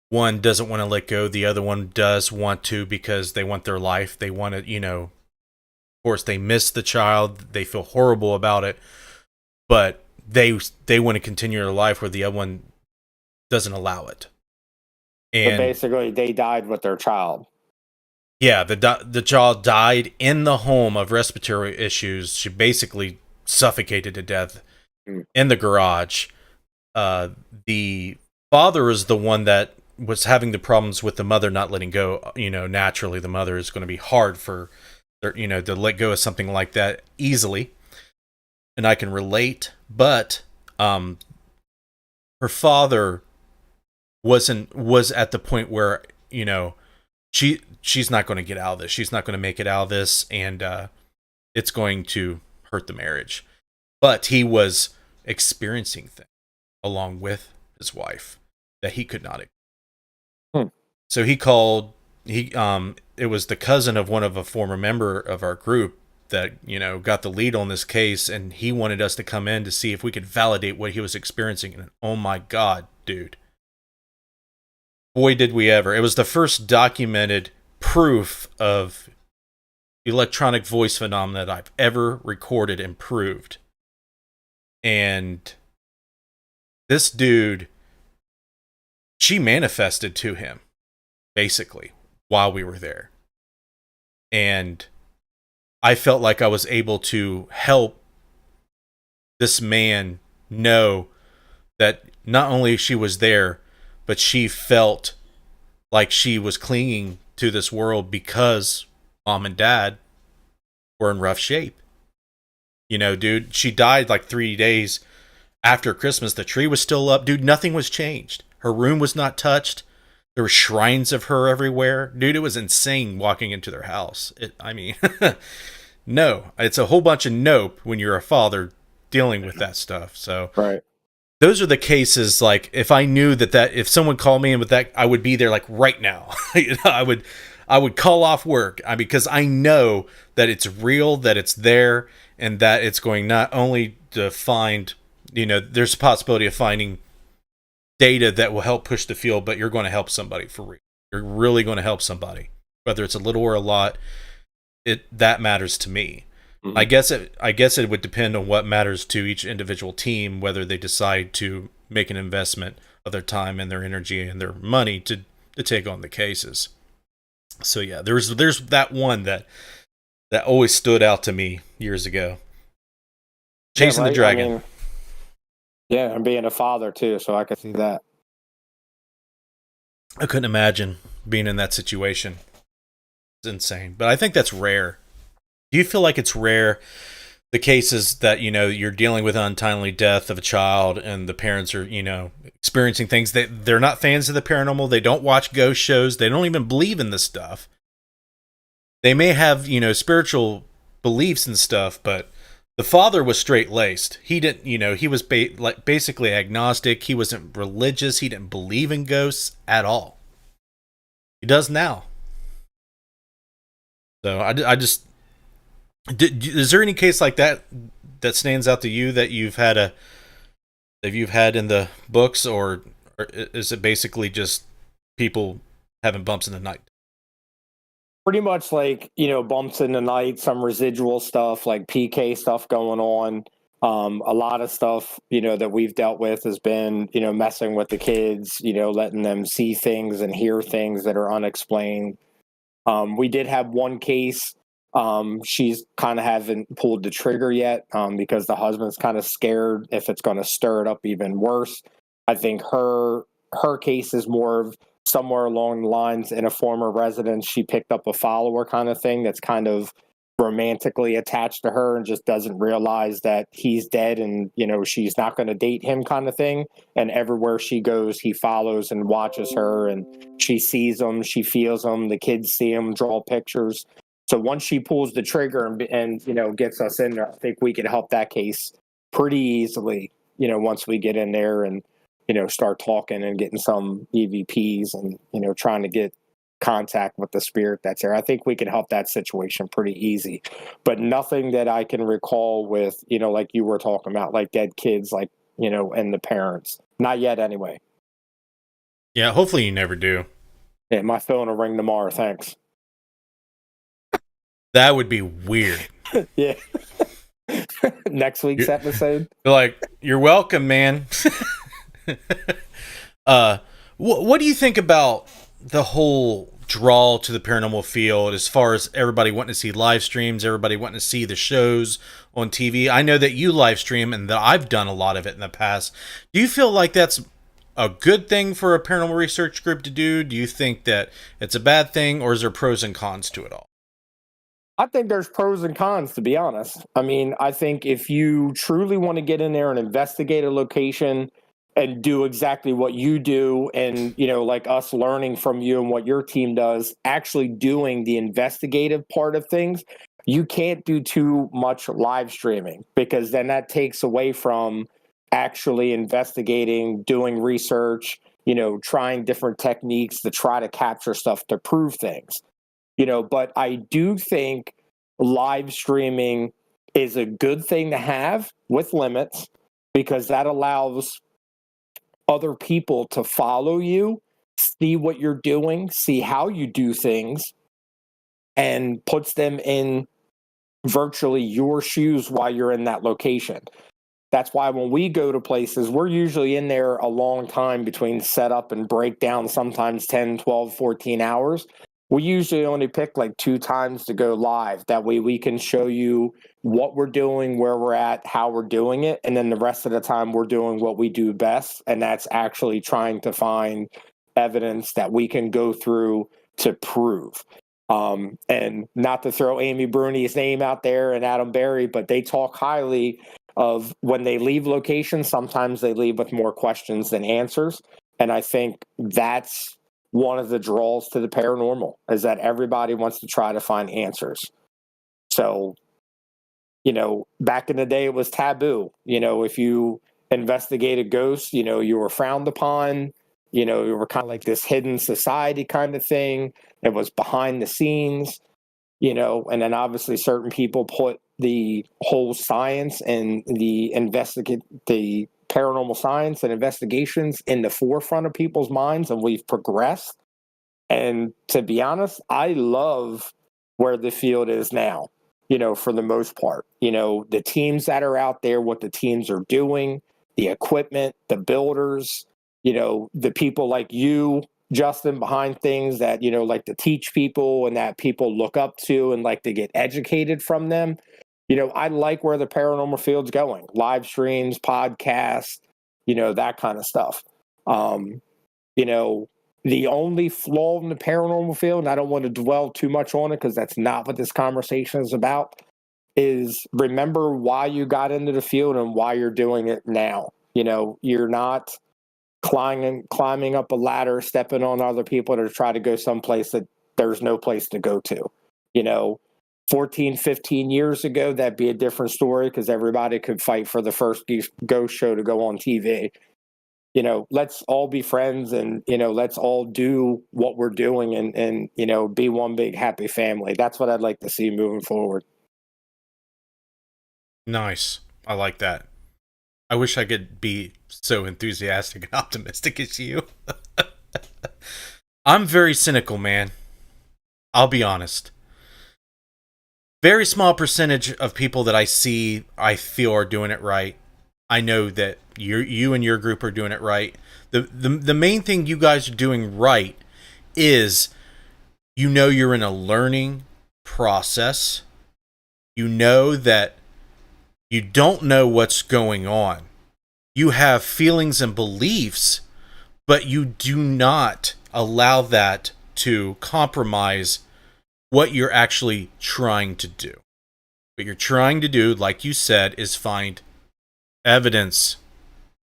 One doesn't want to let go. The other one does want to, because they want their life. They want to, of course, they miss the child. They feel horrible about it, but they want to continue their life where the other one doesn't allow it. And so basically, they died with their child. Yeah, the child died in the home of respiratory issues. She basically suffocated to death in the garage. The father is the one that was having the problems with the mother not letting go. Naturally, the mother is going to be hard for to let go of something like that easily. And I can relate, but her father was at the point where, she's not going to get out of this. She's not going to make it out of this, and it's going to hurt the marriage. But he was experiencing things along with his wife that he could not. So he called. it was the cousin of one of a former member of our group that, you know, got the lead on this case, and he wanted us to come in to see if we could validate what he was experiencing. And oh my God, dude. Boy, did we ever. It was the first documented proof of electronic voice phenomena that I've ever recorded and proved. And this dude, she manifested to him, basically, while we were there. And I felt like I was able to help this man know that not only she was there, but she felt like she was clinging to this world because mom and dad were in rough shape. You know, dude, she died like 3 days after Christmas. The tree was still up. Dude, nothing was changed. Her room was not touched. There were shrines of her everywhere. Dude, it was insane walking into their house. No, it's a whole bunch of nope when you're a father dealing with that stuff. So Right. those are the cases, like, if I knew that if someone called me in with that, I would be there like right now. You know, I would call off work because I know that it's real, that it's there, and that it's going not only to find, you know, there's a possibility of finding data that will help push the field, but you're going to help somebody for real. You're really going to help somebody, whether it's a little or a lot. That matters to me. Mm-hmm. I guess it would depend on what matters to each individual team, whether they decide to make an investment of their time and their energy and their money to take on the cases. So yeah, there's that one that always stood out to me years ago. Chasing the Dragon. I mean, yeah, and being a father too, so I could see that. I couldn't imagine being in that situation. It's insane. But I think that's rare. Do you feel like it's rare, the cases that, you know, you're dealing with untimely death of a child and the parents are, you know, experiencing things that they're not fans of the paranormal, they don't watch ghost shows, they don't even believe in this stuff. They may have, you know, spiritual beliefs and stuff, but the father was straight-laced. He didn't, you know, he was basically agnostic. He wasn't religious. He didn't believe in ghosts at all. He does now. So I just... is there any case like that stands out to you that you've had in the books, or is it basically just people having bumps in the night? Pretty much like, you know, bumps in the night, some residual stuff like PK stuff going on. A lot of stuff, you know, that we've dealt with has been, you know, messing with the kids, you know, letting them see things and hear things that are unexplained. We did have one case. She's kind of haven't pulled the trigger yet because the husband's kind of scared if it's going to stir it up even worse. I think her case is more of somewhere along the lines in a former residence. She picked up a follower kind of thing that's kind of romantically attached to her and just doesn't realize that he's dead and, you know, she's not going to date him kind of thing. And everywhere she goes, he follows and watches her, and she sees him, she feels him, the kids see him, draw pictures. So once she pulls the trigger and you know, gets us in there, I think we could help that case pretty easily, you know, once we get in there and, you know, start talking and getting some EVPs and, you know, trying to get contact with the spirit that's there. I think we could help that situation pretty easy, but nothing that I can recall with, you know, like you were talking about, like dead kids, like, you know, and the parents. Not yet anyway. Yeah, hopefully you never do. Yeah, my phone will ring tomorrow. Thanks. That would be weird. Yeah. Next week's episode. Like, you're welcome, man. What do you think about the whole draw to the paranormal field, as far as everybody wanting to see live streams, everybody wanting to see the shows on TV? I know that you live stream and that I've done a lot of it in the past. Do you feel like that's a good thing for a paranormal research group to do? Do you think that it's a bad thing, or is there pros and cons to it all? I think there's pros and cons, to be honest. I mean, I think if you truly want to get in there and investigate a location and do exactly what you do, and, you know, like us learning from you and what your team does, actually doing the investigative part of things, you can't do too much live streaming, because then that takes away from actually investigating, doing research, you know, trying different techniques to try to capture stuff to prove things. But I do think live streaming is a good thing to have with limits, because that allows other people to follow you, see what you're doing, see how you do things, and puts them in virtually your shoes while you're in that location. That's why when we go to places, we're usually in there a long time between setup and breakdown, sometimes 10, 12, 14 hours. We usually only pick like 2 times to go live. That way we can show you what we're doing, where we're at, how we're doing it. And then the rest of the time we're doing what we do best. And that's actually trying to find evidence that we can go through to prove. And not to throw Amy Bruni's name out there and Adam Berry, but they talk highly of when they leave locations, sometimes they leave with more questions than answers. And I think that's one of the draws to the paranormal, is that everybody wants to try to find answers. So, back in the day, it was taboo. If you investigated ghosts, you were frowned upon. You were kind of like this hidden society kind of thing. It was behind the scenes, and then obviously certain people put the whole science and the paranormal science and investigations in the forefront of people's minds, and we've progressed. And to be honest, I love where the field is now, for the most part. The teams that are out there, what the teams are doing, the equipment, the builders, the people like you, Justin, behind things that, like to teach people and that people look up to and like to get educated from them. I like where the paranormal field's going. Live streams, podcasts, that kind of stuff. The only flaw in the paranormal field, and I don't want to dwell too much on it because that's not what this conversation is about, is remember why you got into the field and why you're doing it now. You're not climbing up a ladder, stepping on other people to try to go someplace that there's no place to go to. 14, 15 years ago, that'd be a different story because everybody could fight for the first ghost show to go on TV. Let's all be friends and, let's all do what we're doing and be one big happy family. That's what I'd like to see moving forward. Nice. I like that. I wish I could be so enthusiastic and optimistic as you. I'm very cynical, man. I'll be honest. Very small percentage of people that I see, I feel are doing it right. I know that you and your group are doing it right. The main thing you guys are doing right is, you're in a learning process. You know that you don't know what's going on. You have feelings and beliefs, but you do not allow that to compromise what you're actually trying to do. What you're trying to do, like you said, is find evidence,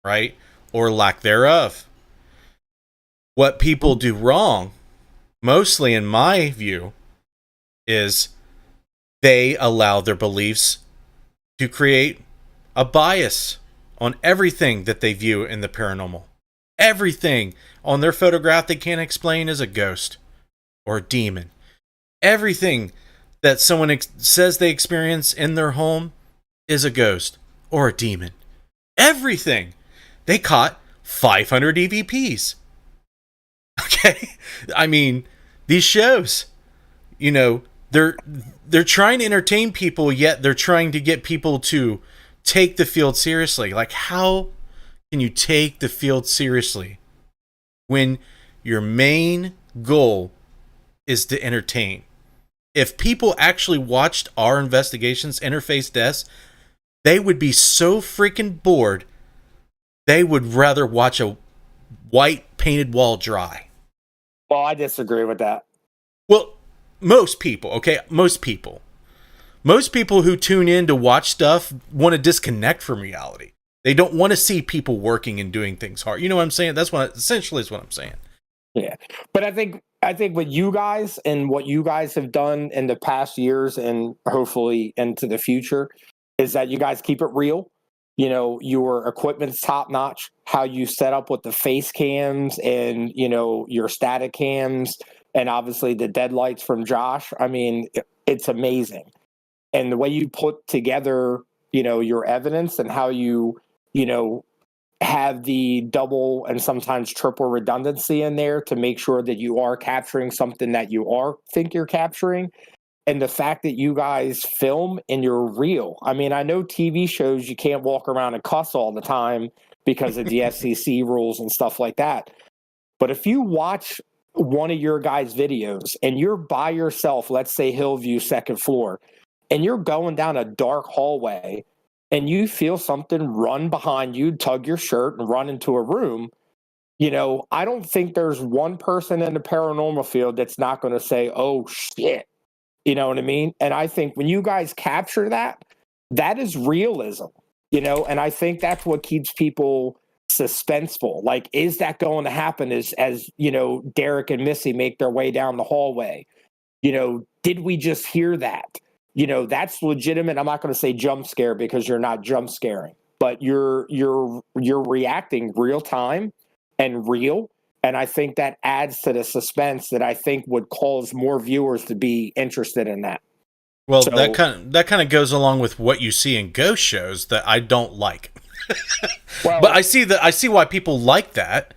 right? Or lack thereof. What people do wrong, mostly in my view, is they allow their beliefs to create a bias on everything that they view in the paranormal. Everything on their photograph they can't explain is a ghost or a demon. Everything that someone says they experience in their home is a ghost or a demon. Everything. They caught 500 EVPs. Okay? I mean, these shows, they're trying to entertain people, yet they're trying to get people to take the field seriously. Like, how can you take the field seriously when your main goal is to entertain? If people actually watched our investigations, Interface Deaths, they would be so freaking bored, they would rather watch a white painted wall dry. Well, I disagree with that. Well, most people, okay? Most people who tune in to watch stuff want to disconnect from reality. They don't want to see people working and doing things hard. You know what I'm saying? That's essentially is what I'm saying. Yeah. But I think with you guys and what you guys have done in the past years and hopefully into the future is that you guys keep it real. Your equipment's top notch, how you set up with the face cams and, your static cams and obviously the deadlights from Josh. I mean, it's amazing. And the way you put together, your evidence and how you have the double and sometimes triple redundancy in there to make sure that you are capturing something that think you're capturing. And the fact that you guys film and you're real. I mean, I know TV shows you can't walk around and cuss all the time because of the FCC rules and stuff like that. But if you watch one of your guys' videos and you're by yourself, let's say Hillview second floor, and you're going down a dark hallway and you feel something run behind you, tug your shirt and run into a room, I don't think there's one person in the paranormal field that's not going to say, oh shit. You know what I mean? And I think when you guys capture that, that is realism, and I think that's what keeps people suspenseful. Like, is that going to happen as Derek and Missy make their way down the hallway? Did we just hear that? That's legitimate. I'm not going to say jump scare because you're not jump scaring, but you're reacting real time and real. And I think that adds to the suspense that I think would cause more viewers to be interested in that. Well, so, that kind of goes along with what you see in ghost shows that I don't like. Well, but I see why people like that.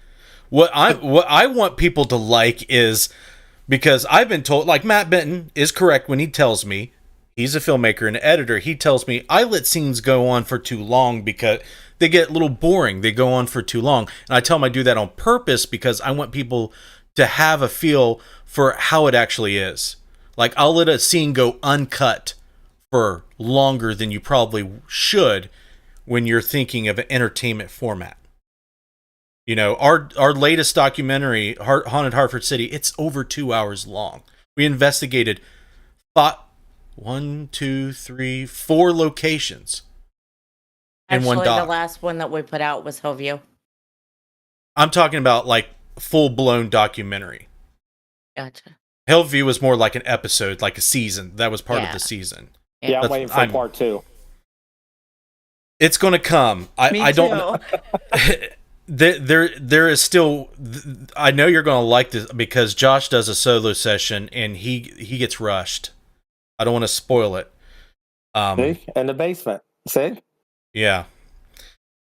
What I want people to like is, because I've been told, like, Matt Benton is correct when he tells me, he's a filmmaker and editor, he tells me I let scenes go on for too long because they get a little boring. They go on for too long. And I tell them I do that on purpose because I want people to have a feel for how it actually is. Like, I'll let a scene go uncut for longer than you probably should when you're thinking of an entertainment format. Our latest documentary, Haunted Hartford City, it's over 2 hours long. We investigated 4 locations. Actually, in one doc. The last one that we put out was Hillview. I'm talking about like full-blown documentary. Gotcha. Hillview was more like an episode, like a season. That was part of the season. Yeah, I'm waiting for part 2. It's going to come. I don't know. There is still. I know you're going to like this because Josh does a solo session and he gets rushed. I don't want to spoil it. See? In the basement. See? Yeah.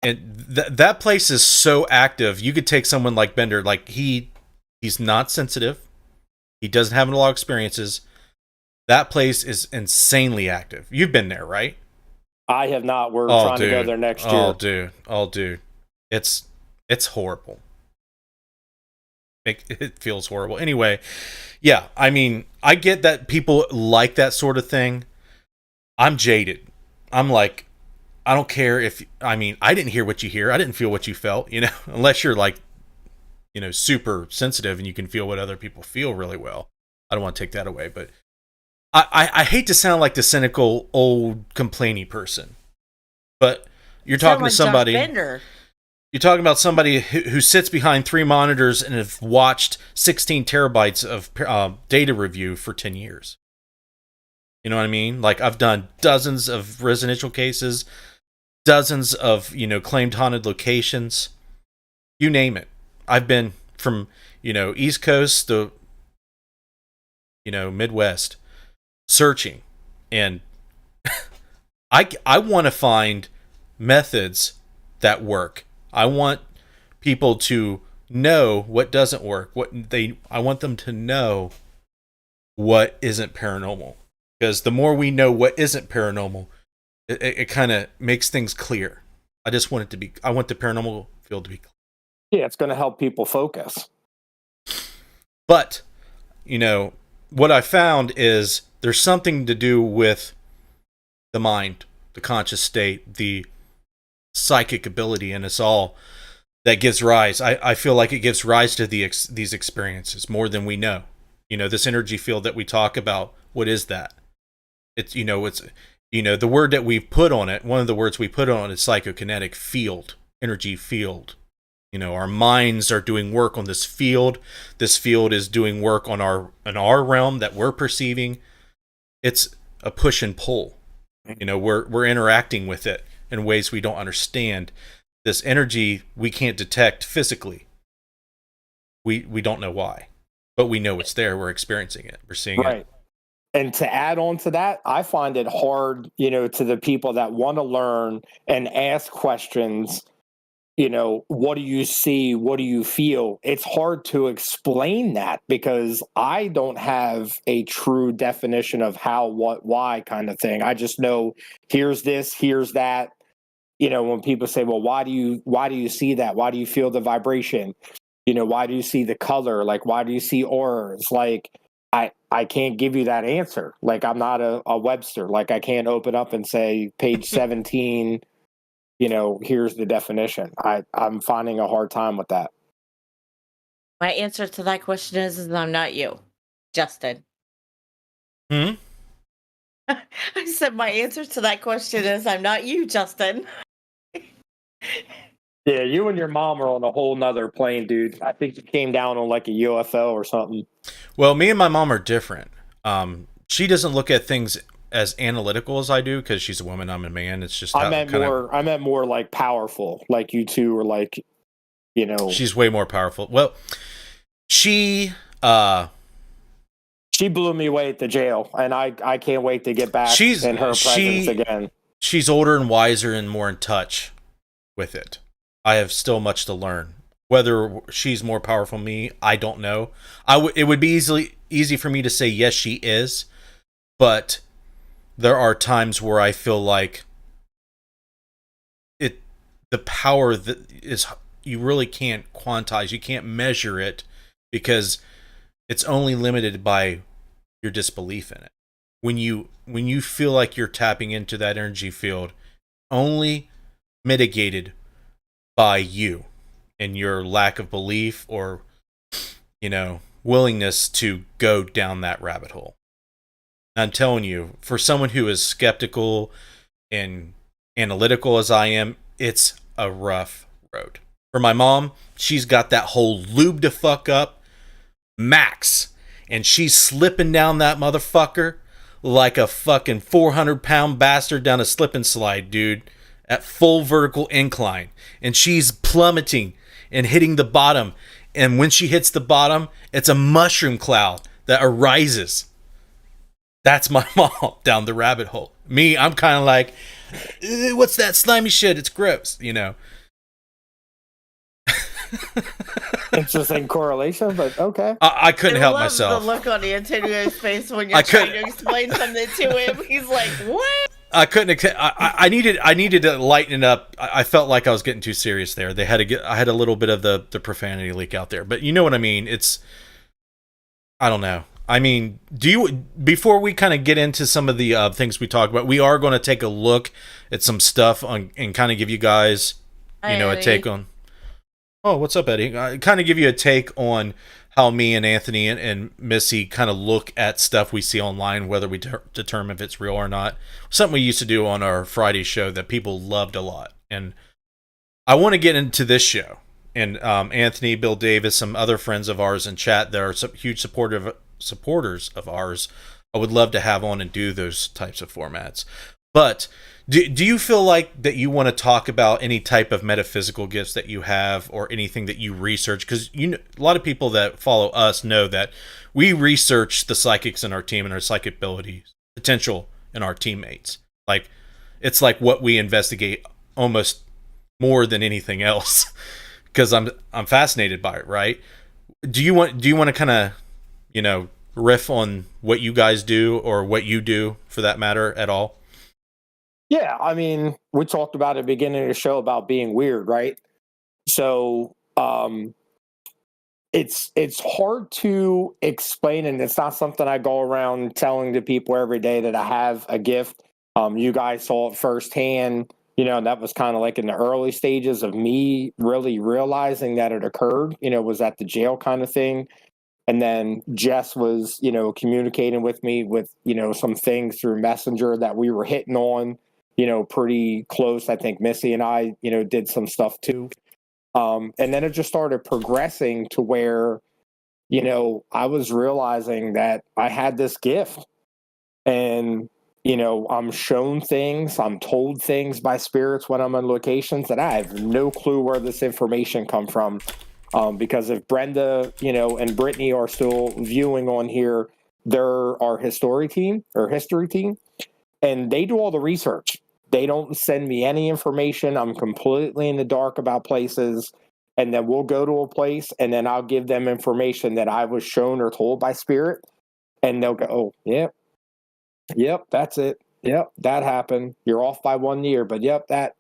And that place is so active. You could take someone like Bender, like he's not sensitive. He doesn't have a lot of experiences. That place is insanely active. You've been there, right? I have not. We're trying to go there next year. Oh, dude. It's horrible. It feels horrible. Anyway, yeah, I mean, I get that people like that sort of thing. I'm jaded. I'm like, I don't care if, I didn't hear what you hear. I didn't feel what you felt, unless you're like, super sensitive and you can feel what other people feel really well. I don't want to take that away, but I hate to sound like the cynical, old, complaining person, but you're talking to somebody. You're talking about somebody who sits behind 3 monitors and have watched 16 terabytes of data review for 10 years. You know what I mean? Like, I've done dozens of residential cases, dozens of, claimed haunted locations. You name it. I've been from, East Coast to, Midwest searching. And I want to find methods that work. I want people to know what doesn't work. I want them to know what isn't paranormal. Because the more we know what isn't paranormal, it kind of makes things clear. I want the paranormal field to be clear. Yeah, it's going to help people focus. But, what I found is there's something to do with the mind, the conscious state, the psychic ability in us all that gives rise. I feel like it gives rise to these experiences more than we know. This energy field that we talk about, what is that? It's, the word that we've put on it, one of the words we put on it is psychokinetic field, energy field. Our minds are doing work on this field. This field is doing work on our realm that we're perceiving. It's a push and pull. We're interacting with it in ways we don't understand. This energy we can't detect physically. We don't know why. but we know it's there. We're experiencing it. We're seeing Right. it. And to add on to that, I find it hard, to the people that want to learn and ask questions, what do you see? What do you feel? It's hard to explain that because I don't have a true definition of how, what, why kind of thing. I just know here's this, here's that. When people say, well, why do you see that? Why do you feel the vibration? Why do you see the color? Like, why do you see auras? Like, I can't give you that answer. Like, I'm not a Webster. Like, I can't open up and say page 17, here's the definition. I'm finding a hard time with that. My answer to that question is I'm not you, Justin. Hmm? I said my answer to that question is I'm not you, Justin. Yeah, you and your mom are on a whole nother plane, dude. I think you came down on like a UFO or something. Well, me and my mom are different. She doesn't look at things as analytical as I do because she's a woman, I'm a man. It's just I meant more like powerful, like you two are like, she's way more powerful. Well, she blew me away at the jail, and I can't wait to get back in her presence again. She's older and wiser and more in touch with it. I have still much to learn. Whether she's more powerful than me, I don't know. It would be easy for me to say yes, she is, but there are times where I feel like the power that is, you really can't quantize, you can't measure it because it's only limited by your disbelief in it. When you feel like you're tapping into that energy field, only mitigated by you and your lack of belief or willingness to go down that rabbit hole. I'm telling you, for someone who is skeptical and analytical as I am, it's a rough road. For my mom, she's got that whole lube to fuck up max, and she's slipping down that motherfucker like a fucking 400-pound bastard down a slip and slide, dude, at full vertical incline. And she's plummeting and hitting the bottom. And when she hits the bottom, it's a mushroom cloud that arises. That's my mom down the rabbit hole. Me, I'm kind of like, what's that slimy shit? It's gross, Interesting correlation, but okay. I couldn't help myself. The look on Antonio's face when you're trying to explain something to him. He's like, "What?" I couldn't. I needed to lighten it up. I felt like I was getting too serious there. I had a little bit of the profanity leak out there, but you know what I mean. I don't know. I mean, before we kind of get into some of the things we talk about, we are going to take a look at some stuff and kind of give you guys, a take on. Oh, what's up, Eddie? Kind of give you a take on how me and Anthony and Missy kind of look at stuff we see online, whether we determine if it's real or not. Something we used to do on our Friday show that people loved a lot. And I want to get into this show. And Anthony, Bill Davis, some other friends of ours in chat that are some huge supporters of ours, I would love to have on and do those types of formats. But do you feel like that you want to talk about any type of metaphysical gifts that you have or anything that you research? Because a lot of people that follow us know that we research the psychics in our team and our psychic abilities, potential in our teammates. Like, it's like what we investigate almost more than anything else because I'm fascinated by it, right? Do you want to kind of, riff on what you guys do or what you do for that matter at all? Yeah, I mean, we talked about at the beginning of the show about being weird, right? So it's hard to explain, and it's not something I go around telling to people every day that I have a gift. You guys saw it firsthand. That was kind of like in the early stages of me really realizing that it occurred, was at the jail kind of thing. And then Jess was, communicating with me with, some things through Messenger that we were hitting on, pretty close. I think Missy and I, did some stuff too. And then it just started progressing to where, I was realizing that I had this gift and, I'm shown things, I'm told things by spirits when I'm on locations that I have no clue where this information come from. Because if Brenda, and Brittany are still viewing on here, they're our history team, and they do all the research. They don't send me any information. I'm completely in the dark about places. And then we'll go to a place and then I'll give them information that I was shown or told by spirit. And they'll go, oh, yep, that's it. Yep, that happened. You're off by 1 year, but yep, that,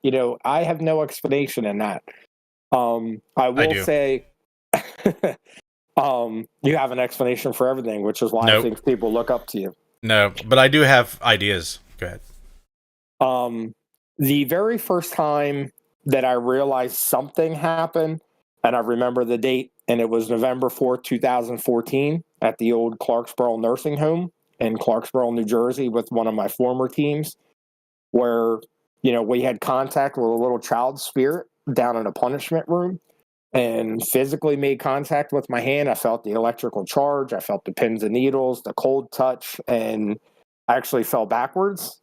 I have no explanation in that. I will say, you have an explanation for everything, which is why I think people look up to you. No, but I do have ideas. Go ahead. The very first time that I realized something happened, and I remember the date, and it was November 4th, 2014 at the old Clarksboro nursing home in Clarksboro, New Jersey with one of my former teams where, we had contact with a little child spirit down in a punishment room and physically made contact with my hand. I felt the electrical charge. I felt the pins and needles, the cold touch, and I actually fell backwards.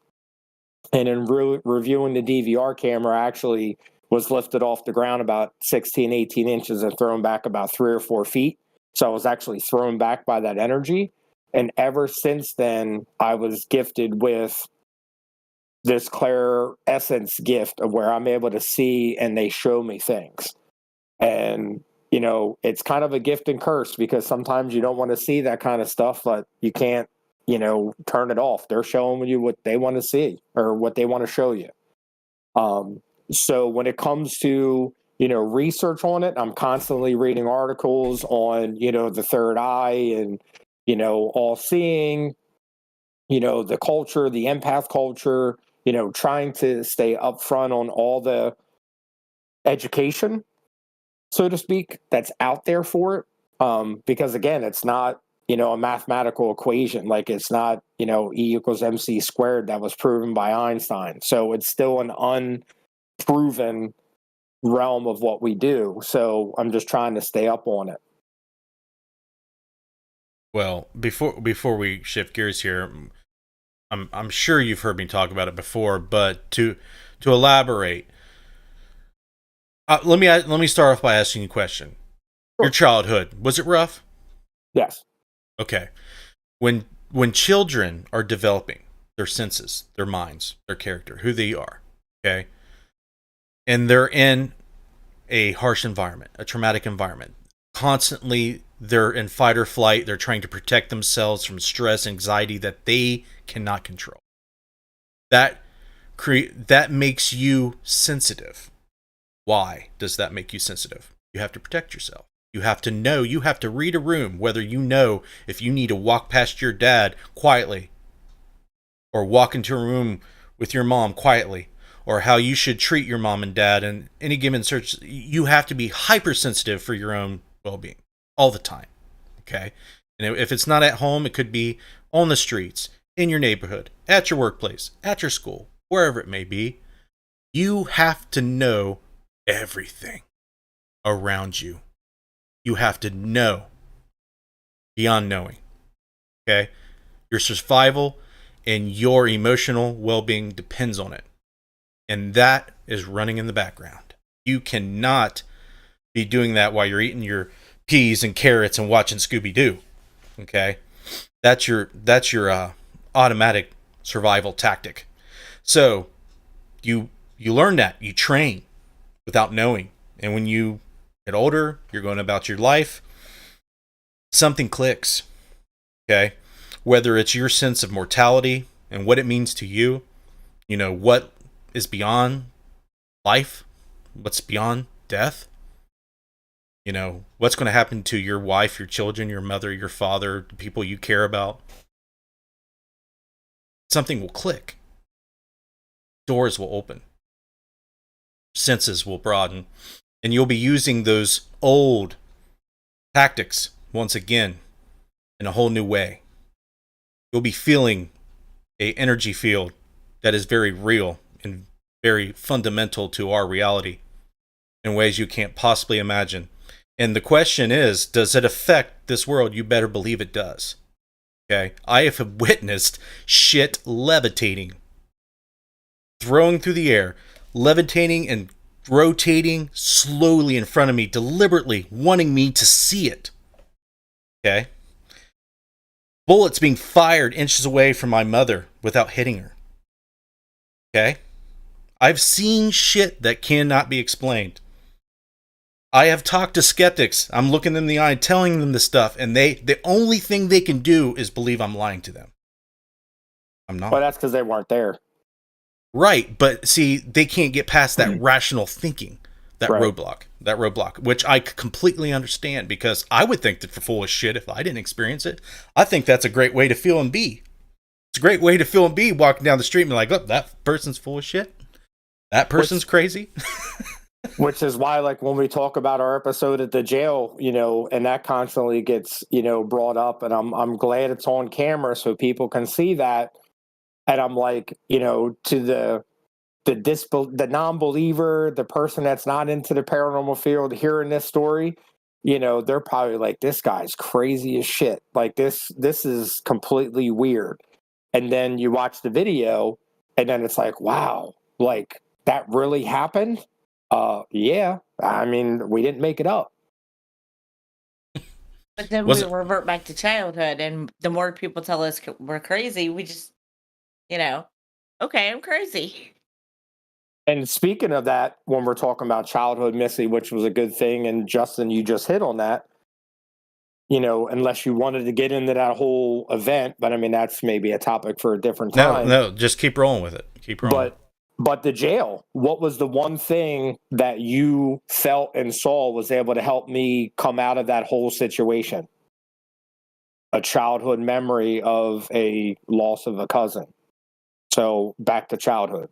And in reviewing the DVR camera, I actually was lifted off the ground about 16, 18 inches and thrown back about 3 or 4 feet. So I was actually thrown back by that energy. And ever since then, I was gifted with this clair essence gift of where I'm able to see and they show me things. And, it's kind of a gift and curse because sometimes you don't want to see that kind of stuff, but you can't, turn it off. They're showing you what they want to see or what they want to show you. So when it comes to, research on it, I'm constantly reading articles on, the third eye and, all seeing, the culture, the empath culture, trying to stay upfront on all the education, so to speak, that's out there for it. Because again, it's not, a mathematical equation. Like it's not, E = MC squared that was proven by Einstein. So it's still an unproven realm of what we do. So I'm just trying to stay up on it. Well, before we shift gears here, I'm sure you've heard me talk about it before, but to elaborate, let me start off by asking you a question. Sure. Your childhood, was it rough? Yes. Okay. When children are developing their senses, their minds, their character, who they are, okay, and they're in a harsh environment, a traumatic environment, constantly they're in fight or flight, they're trying to protect themselves from stress, anxiety that they cannot control. That makes you sensitive. Why does that make you sensitive? You have to protect yourself. You have to know, you have to read a room, whether you know if you need to walk past your dad quietly or walk into a room with your mom quietly or how you should treat your mom and dad in any given search. You have to be hypersensitive for your own well-being all the time, okay? And if it's not at home, it could be on the streets, in your neighborhood, at your workplace, at your school, wherever it may be. You have to know everything around you. You have to know beyond knowing, okay? Your survival and your emotional well-being depends on it. And that is running in the background. You cannot be doing that while you're eating your peas and carrots and watching Scooby-Doo, okay? That's your automatic survival tactic. So you learn that. You train without knowing. And when you get older, you're going about your life, something clicks, okay? Whether it's your sense of mortality and what it means to you, what is beyond life, what's beyond death, what's going to happen to your wife, your children, your mother, your father, the people you care about. Something will click. Doors will open. Senses will broaden. And you'll be using those old tactics once again in a whole new way. You'll be feeling an energy field that is very real and very fundamental to our reality in ways you can't possibly imagine. And the question is, does it affect this world? You better believe it does. Okay? I have witnessed shit levitating, throwing through the air, levitating and rotating slowly in front of me, deliberately wanting me to see it. Okay? Bullets being fired inches away from my mother without hitting her. Okay? I've seen shit that cannot be explained. I have talked to skeptics. I'm looking them in the eye and telling them this stuff, and the only thing they can do is believe I'm lying to them. I'm not. Well, that's because they weren't there. Right, but see, they can't get past that rational thinking, that Right. roadblock, which I completely understand, because I would think that they're full of shit if I didn't experience it. I think that's a great way to feel and be. It's a great way to feel and be, walking down the street and be like, look, that person's full of shit. That person's crazy. Which is why, like, when we talk about our episode at the jail, you know, and that constantly gets, you know, brought up, and I'm glad it's on camera so people can see that. And I'm like, you know, to the non-believer, the person that's not into the paranormal field, hearing this story, you know, they're probably like, this guy's crazy as shit. Like, this is completely weird. And then you watch the video, and then it's like, wow, like, that really happened? Yeah. I mean, we didn't make it up. But then Was we it- revert back to childhood, and the more people tell us we're crazy, we just, you know, okay, I'm crazy. And speaking of that, when we're talking about childhood, Missy, which was a good thing, and Justin, you just hit on that, you know, unless you wanted to get into that whole event, but I mean, that's maybe a topic for a different time. No, just keep rolling with it. Keep rolling. But the jail, what was the one thing that you felt and saw was able to help me come out of that whole situation? A childhood memory of a loss of a cousin. So back to childhood.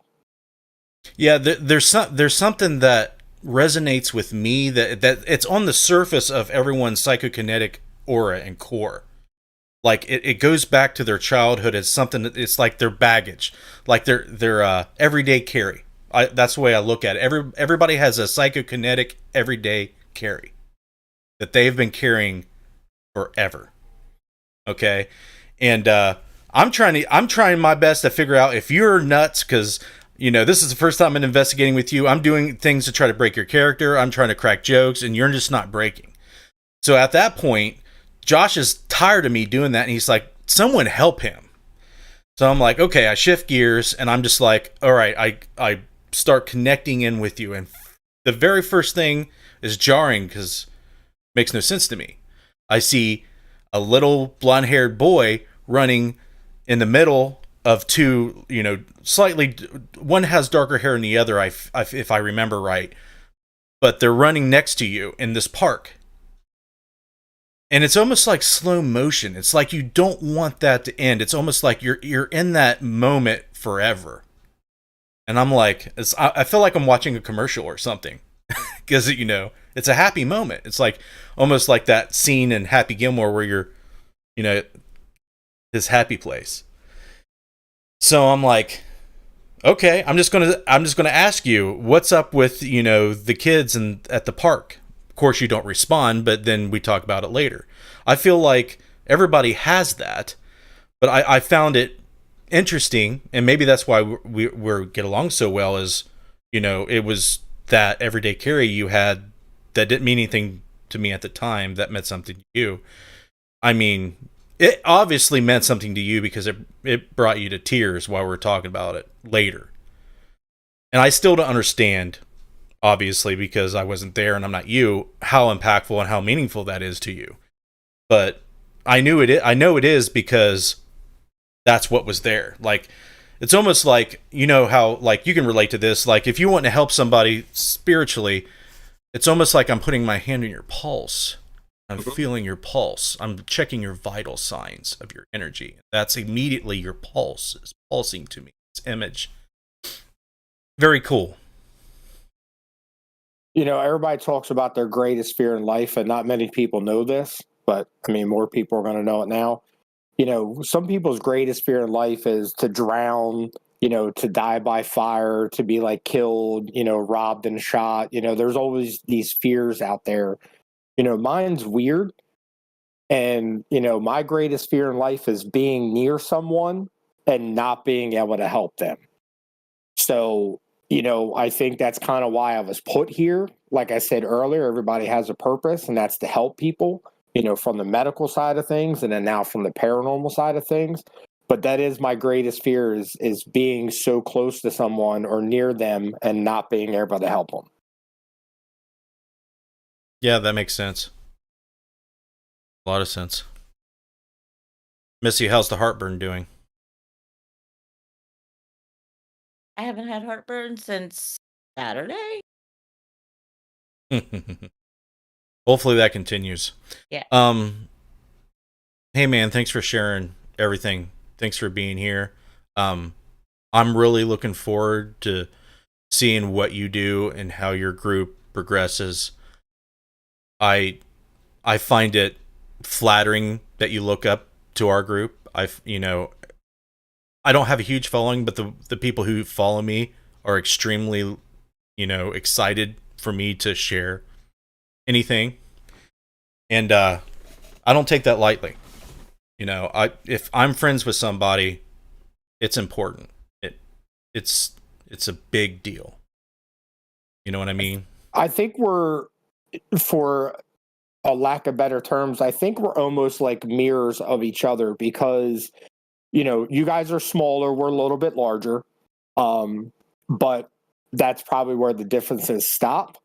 Yeah, there's something that resonates with me that it's on the surface of everyone's psychokinetic aura and core. Like it goes back to their childhood as something that it's like their baggage, like their everyday carry. That's the way I look at it. Everybody has a psychokinetic everyday carry that they've been carrying forever. Okay, and I'm trying my best to figure out if you're nuts, because you know this is the first time I'm investigating with you. I'm doing things to try to break your character. I'm trying to crack jokes, and you're just not breaking. So at that point, Josh is tired of me doing that, and he's like, someone help him. So I'm like, okay, I shift gears, and I'm just like, all right, I start connecting in with you. And the very first thing is jarring because it makes no sense to me. I see a little blonde-haired boy running in the middle of two, you know, slightly, one has darker hair than the other, if I remember right, but they're running next to you in this park. And it's almost like slow motion. It's like you don't want that to end. It's almost like you're in that moment forever. And I'm like, I feel like I'm watching a commercial or something, because you know it's a happy moment. It's like almost like that scene in Happy Gilmore where you're, you know, his happy place. So I'm like, okay, I'm just gonna ask you, what's up with, you know, the kids at the park? Of course, you don't respond, but then we talk about it later. I feel like everybody has that, but I found it interesting, and maybe that's why we get along so well, is, you know, it was that everyday carry you had that didn't mean anything to me at the time that meant something to you. I mean, it obviously meant something to you because it brought you to tears while we were talking about it later. And I still don't understand, obviously, because I wasn't there and I'm not you, how impactful and how meaningful that is to you. But I know it is because that's what was there. Like, it's almost like, you know how, like, you can relate to this. Like, if you want to help somebody spiritually, it's almost like I'm putting my hand on your pulse. I'm feeling your pulse. I'm checking your vital signs of your energy. That's immediately your pulse is pulsing to me. This image. Very cool. You know, everybody talks about their greatest fear in life, and not many people know this, but I mean, more people are going to know it now. You know, some people's greatest fear in life is to drown, you know, to die by fire, to be like killed, you know, robbed and shot. You know, there's always these fears out there. You know, mine's weird. And, you know, my greatest fear in life is being near someone and not being able to help them. So, I think that's kind of why I was put here. Like I said earlier, everybody has a purpose, and that's to help people, from the medical side of things, and then now from the paranormal side of things. But that is my greatest fear is being so close to someone or near them and not being able to help them. Yeah, that makes sense. A lot of sense. Missy, how's the heartburn doing? I haven't had heartburn since Saturday. Hopefully that continues. Yeah. Hey man, thanks for sharing everything. Thanks for being here. I'm really looking forward to seeing what you do and how your group progresses. I find it flattering that you look up to our group. I don't have a huge following, but the people who follow me are extremely, excited for me to share anything. And I don't take that lightly. If I'm friends with somebody, it's important. It's a big deal. You know what I mean? I think we're, for a lack of better terms, I think we're almost like mirrors of each other because, you guys are smaller, we're a little bit larger. But that's probably where the differences stop.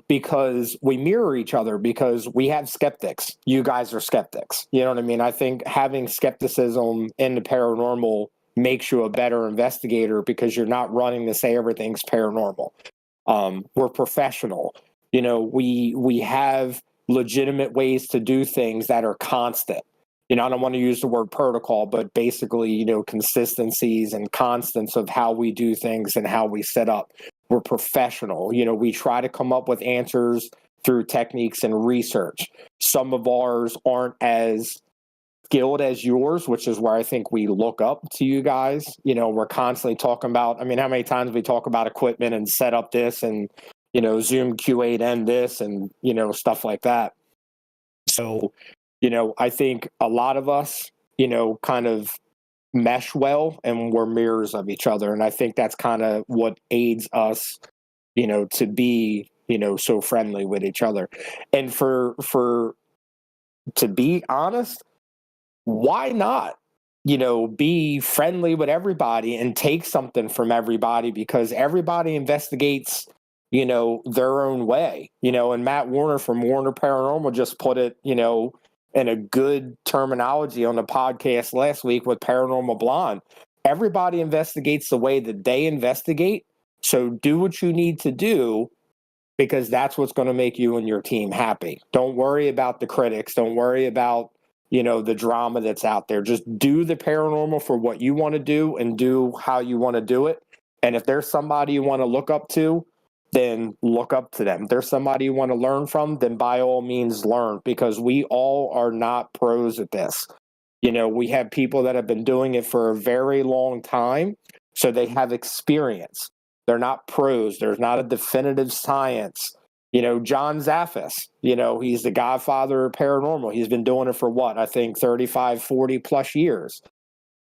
Because we mirror each other, because we have skeptics. You guys are skeptics. You know what I mean? I think having skepticism in the paranormal makes you a better investigator because you're not running to say everything's paranormal. We're professional. We have legitimate ways to do things that are constant. I don't want to use the word protocol, but basically, consistencies and constants of how we do things and how we set up. We're professional. We try to come up with answers through techniques and research. Some of ours aren't as skilled as yours, which is where I think we look up to you guys. We're constantly talking about, how many times we talk about equipment and set up this and, Zoom Q8N this and, stuff like that. So, I think a lot of us, kind of mesh well, and we're mirrors of each other. And I think that's kind of what aids us, to be, so friendly with each other. And to be honest, why not, be friendly with everybody and take something from everybody, because everybody investigates, their own way, and Matt Warner from Warner Paranormal just put it, in a good terminology on the podcast last week with Paranormal Blonde. Everybody investigates the way that they investigate. So do what you need to do, because that's what's going to make you and your team happy. Don't worry about the critics. Don't worry about, the drama that's out there. Just do the paranormal for what you want to do and do how you want to do it. And if there's somebody you want to look up to, then look up to them. If there's somebody you want to learn from, then by all means learn, because we all are not pros at this. We have people that have been doing it for a very long time, so they have experience. They're not pros. There's not a definitive science. John Zaffis, he's the godfather of paranormal. He's been doing it for 35, 40 plus years.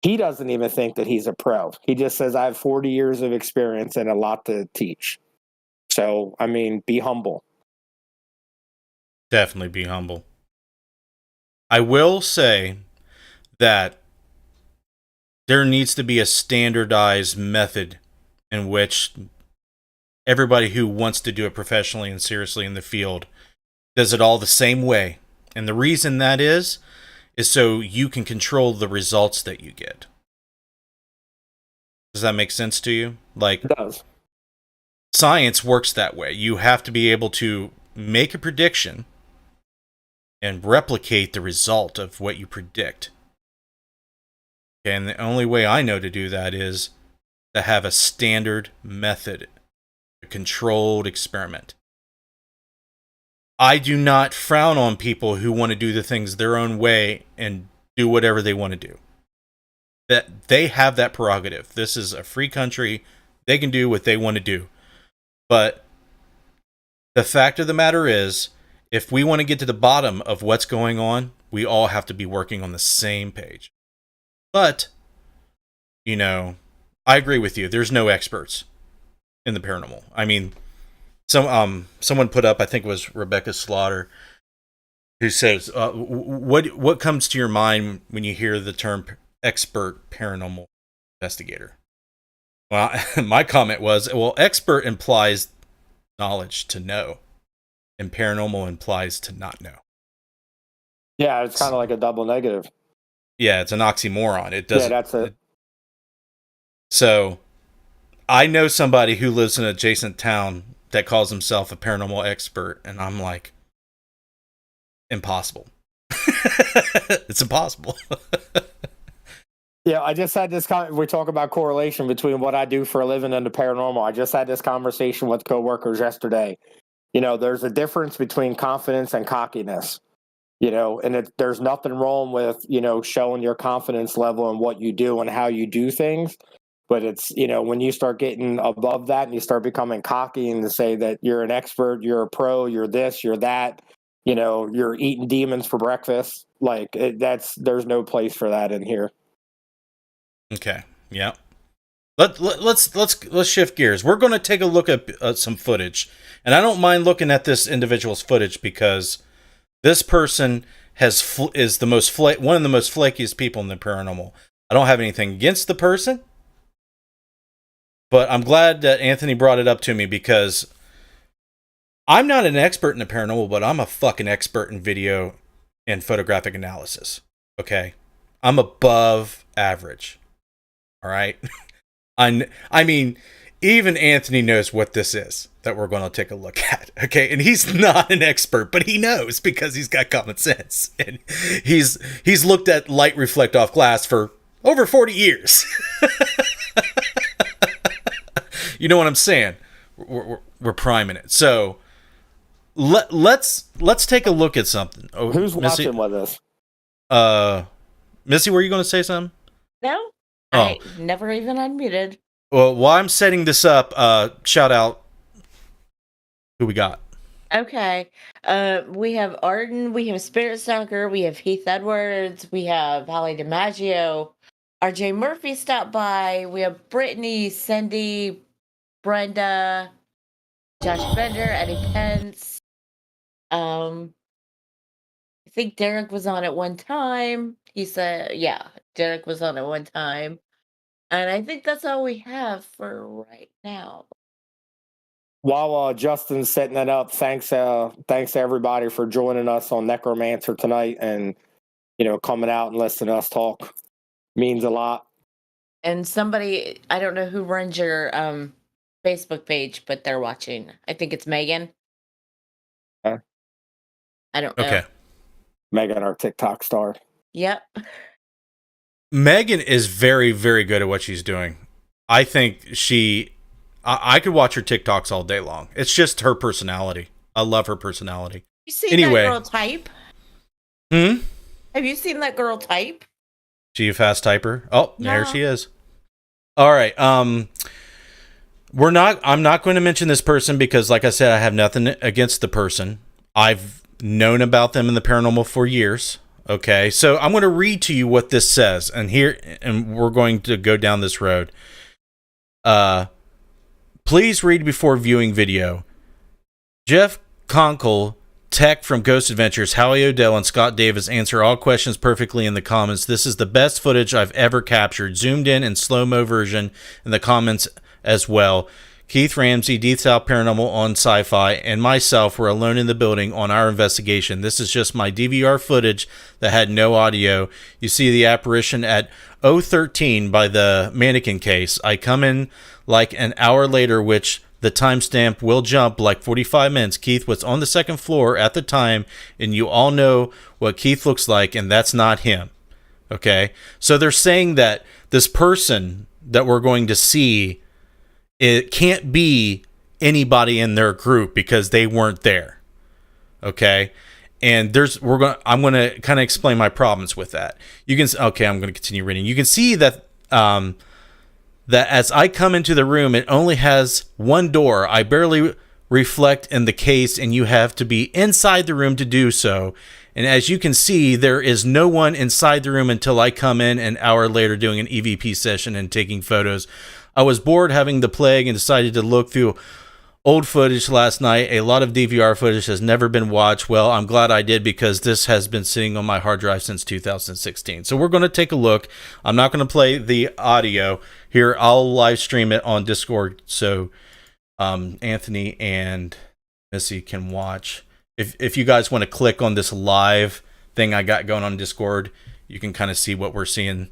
He doesn't even think that he's a pro. He just says, I have 40 years of experience and a lot to teach. So, be humble. Definitely be humble. I will say that there needs to be a standardized method in which everybody who wants to do it professionally and seriously in the field does it all the same way. And the reason that is so you can control the results that you get. Does that make sense to you? It does. Science works that way. You have to be able to make a prediction and replicate the result of what you predict. And the only way I know to do that is to have a standard method, a controlled experiment. I do not frown on people who want to do the things their own way and do whatever they want to do. That they have that prerogative. This is a free country. They can do what they want to do. But the fact of the matter is, if we want to get to the bottom of what's going on, we all have to be working on the same page. But, I agree with you. There's no experts. in the paranormal. I mean, someone put up, I think it was Rebecca Slaughter, who says, what comes to your mind when you hear the term expert paranormal investigator? Well, my comment was, well, expert implies knowledge, to know, and paranormal implies to not know. Yeah, it's kind of like a double negative. Yeah, it's an oxymoron. It doesn't. Yeah, that's it. So, I know somebody who lives in an adjacent town that calls himself a paranormal expert, and I'm like, impossible. It's impossible. Yeah, I just had this. We talk about correlation between what I do for a living and the paranormal. I just had this conversation with coworkers yesterday. There's a difference between confidence and cockiness. And there's nothing wrong with showing your confidence level in what you do and how you do things. But it's when you start getting above that and you start becoming cocky and to say that you're an expert, you're a pro, you're this, you're that. You're eating demons for breakfast. Like there's no place for that in here. Okay. Yeah. Let's shift gears. We're going to take a look at some footage, and I don't mind looking at this individual's footage because this person is one of the most flakiest people in the paranormal. I don't have anything against the person, but I'm glad that Anthony brought it up to me because I'm not an expert in the paranormal, but I'm a fucking expert in video and photographic analysis. Okay, I'm above average. All right. I mean, even Anthony knows what this is that we're going to take a look at. Okay. And he's not an expert, but he knows because he's got common sense. And he's looked at light reflect off glass for over 40 years. You know what I'm saying? We're priming it. So let's take a look at something. Oh, who's Missy, watching with us? Missy, were you going to say something? No, Oh. I never even unmuted. Well, while I'm setting this up, shout out who we got. Okay. We have Arden, we have Spirit Stalker, we have Heath Edwards, we have Holly DiMaggio, RJ Murphy stopped by, we have Brittany, Cindy, Brenda, Josh Bender, Eddie Pence. I think Derek was on at one time. He said, yeah, Derek was on at one time. And I think that's all we have for right now. While Justin's setting that up, thanks to everybody for joining us on Necromancer tonight, and coming out and listening to us talk means a lot. And somebody, I don't know who runs your Facebook page, but they're watching. I think it's Megan. Huh? I don't know. Okay. Megan, our TikTok star. Yep. Megan is very, very good at what she's doing. I think I could watch her TikToks all day long. It's just her personality. I love her personality. You seen Anyway. that girl type? Have you seen that girl type? She a fast typer? Oh, No. There she is. All right. I'm not going to mention this person because, like I said, I have nothing against the person. I've known about them in the paranormal for years. Okay, so I'm going to read to you what this says, and we're going to go down this road. Please read before viewing video. Jeff Conkle, Tech from Ghost Adventures, Howie Odell, and Scott Davis answer all questions perfectly in the comments. This is the best footage I've ever captured, zoomed in slow-mo version in the comments as well. Keith Ramsey, Deep South Paranormal on Sci-Fi, and myself were alone in the building on our investigation. This is just my DVR footage that had no audio. You see the apparition at 013 by the mannequin case. I come in like an hour later, which the timestamp will jump like 45 minutes. Keith was on the second floor at the time, and you all know what Keith looks like, and that's not him. Okay? So they're saying that this person that we're going to see, it can't be anybody in their group because they weren't there. Okay? And I'm going to kind of explain my problems with that. I'm going to continue reading. You can see that that as I come into the room, it only has one door. I barely reflect in the case, and you have to be inside the room to do so. And as you can see, there is no one inside the room until I come in an hour later doing an EVP session and taking photos. I was bored having the plague and decided to look through old footage last night. A lot of DVR footage has never been watched. Well, I'm glad I did because this has been sitting on my hard drive since 2016. So we're going to take a look. I'm not going to play the audio here. I'll live stream it on Discord so Anthony and Missy can watch. If you guys want to click on this live thing I got going on Discord, you can kind of see what we're seeing.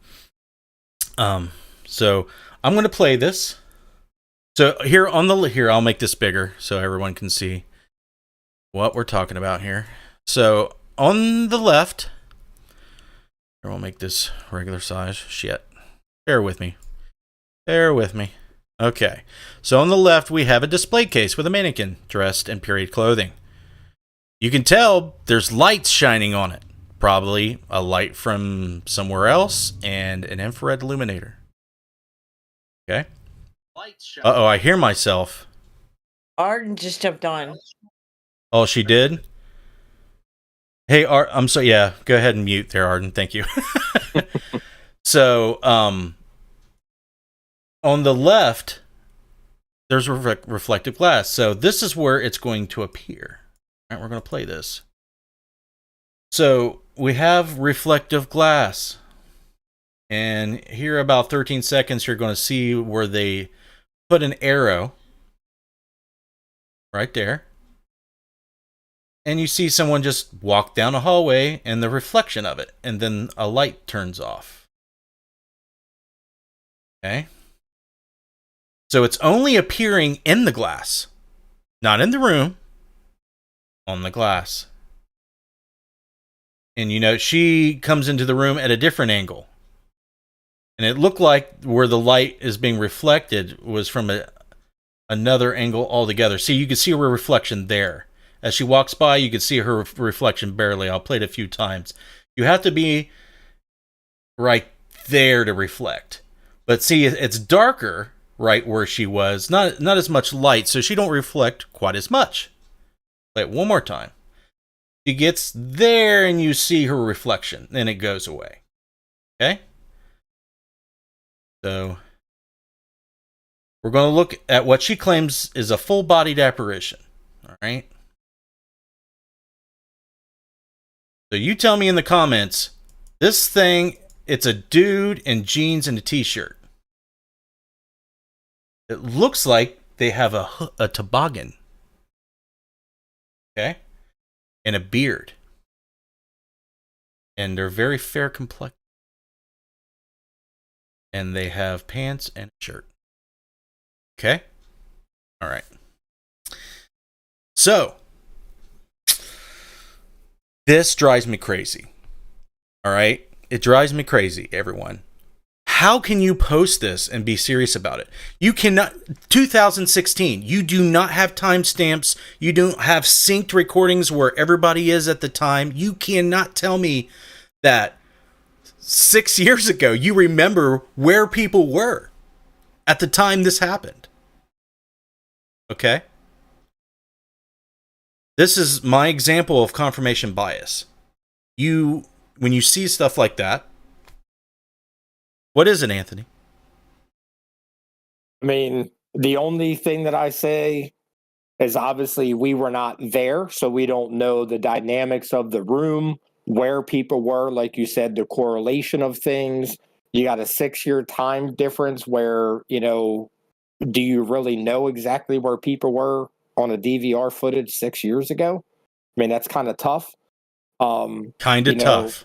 So I'm going to play this. So here, I'll make this bigger so everyone can see what we're talking about here. So on the left, we'll make this regular size. Shit. Bear with me. Okay. So on the left, we have a display case with a mannequin dressed in period clothing. You can tell there's lights shining on it. Probably a light from somewhere else and an infrared illuminator. Okay. Uh-oh, I hear myself. Arden just jumped on. Oh, she did? Hey, I'm sorry. Yeah, go ahead and mute there, Arden. Thank you. So, on the left, there's a reflective glass. So this is where it's going to appear. All right, we're going to play this. So we have reflective glass. And here, about 13 seconds, you're going to see where they put an arrow right there. And you see someone just walk down a hallway and the reflection of it. And then a light turns off. Okay. So it's only appearing in the glass. Not in the room. On the glass. And you know, she comes into the room at a different angle. And it looked like where the light is being reflected was from another angle altogether. See, you can see her reflection there. As she walks by, you can see her reflection barely. I'll play it a few times. You have to be right there to reflect. But see, it's darker right where she was. Not as much light, so she don't reflect quite as much. Play it one more time. She gets there and you see her reflection. Then it goes away. Okay? So, we're going to look at what she claims is a full-bodied apparition. All right? So, you tell me in the comments, this thing, it's a dude in jeans and a t-shirt. It looks like they have a toboggan. Okay? And a beard. And they're very fair complexion. And they have pants and a shirt. Okay? All right. So, this drives me crazy. All right? It drives me crazy, everyone. How can you post this and be serious about it? You cannot. 2016, you do not have timestamps. You don't have synced recordings where everybody is at the time. You cannot tell me that 6 years ago, you remember where people were at the time this happened. Okay? This is my example of confirmation bias. When you see stuff like that, what is it, Anthony? I mean, the only thing that I say is obviously we were not there, so we don't know the dynamics of the room, where people were, like you said, the correlation of things. You got a 6-year time difference where, you know, do you really know exactly where people were on a DVR footage 6 years ago? I mean, that's kind of tough. Kind of tough.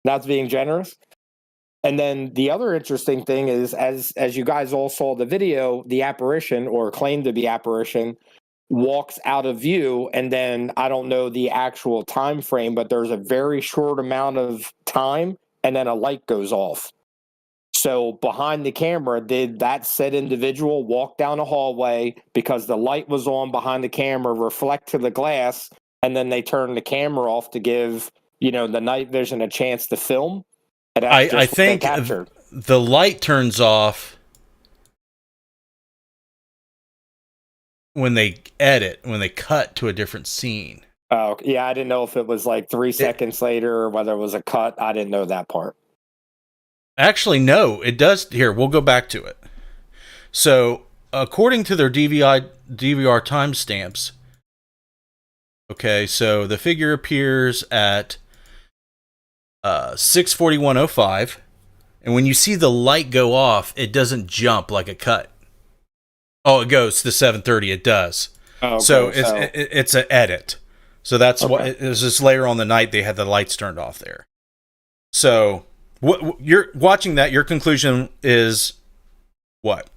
Not being generous. And then the other interesting thing is, as you guys all saw the video, the apparition, or claimed to be apparition, walks out of view, and then I don't know the actual time frame, but there's a very short amount of time, and then a light goes off. So behind the camera, did that said individual walk down a hallway because the light was on behind the camera, reflect to the glass, and then they turn the camera off to give, you know, the night vision a chance to film? I think the light turns off when they edit, when they cut to a different scene. Oh, yeah, I didn't know if it was like 3 seconds later or whether it was a cut. I didn't know that part. Actually, no, it does. Here, we'll go back to it. So, according to their DVR timestamps, okay, so the figure appears at 6:41:05, and when you see the light go off, it doesn't jump like a cut. Oh, it goes to 7:30. It does. Oh, okay, so it's an edit. So that's okay. what it was. This later on the night they had the lights turned off there. So what you're watching that, your conclusion is what?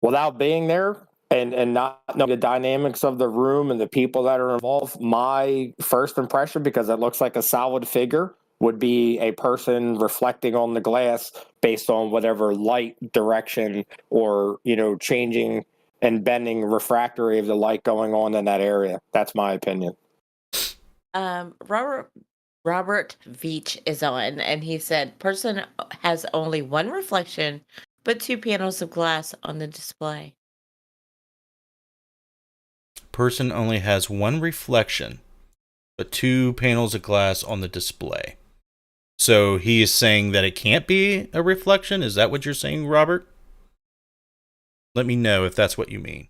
Without being there and not knowing the dynamics of the room and the people that are involved, my first impression, because it looks like a solid figure, would be a person reflecting on the glass based on whatever light direction or, changing and bending refractory of the light going on in that area. That's my opinion. Robert Veach is on, and he said, person has only one reflection, but 2 panels of glass on the display. Person only has one reflection, but 2 panels of glass on the display. So he is saying that it can't be a reflection? Is that what you're saying, Robert? Let me know if that's what you mean.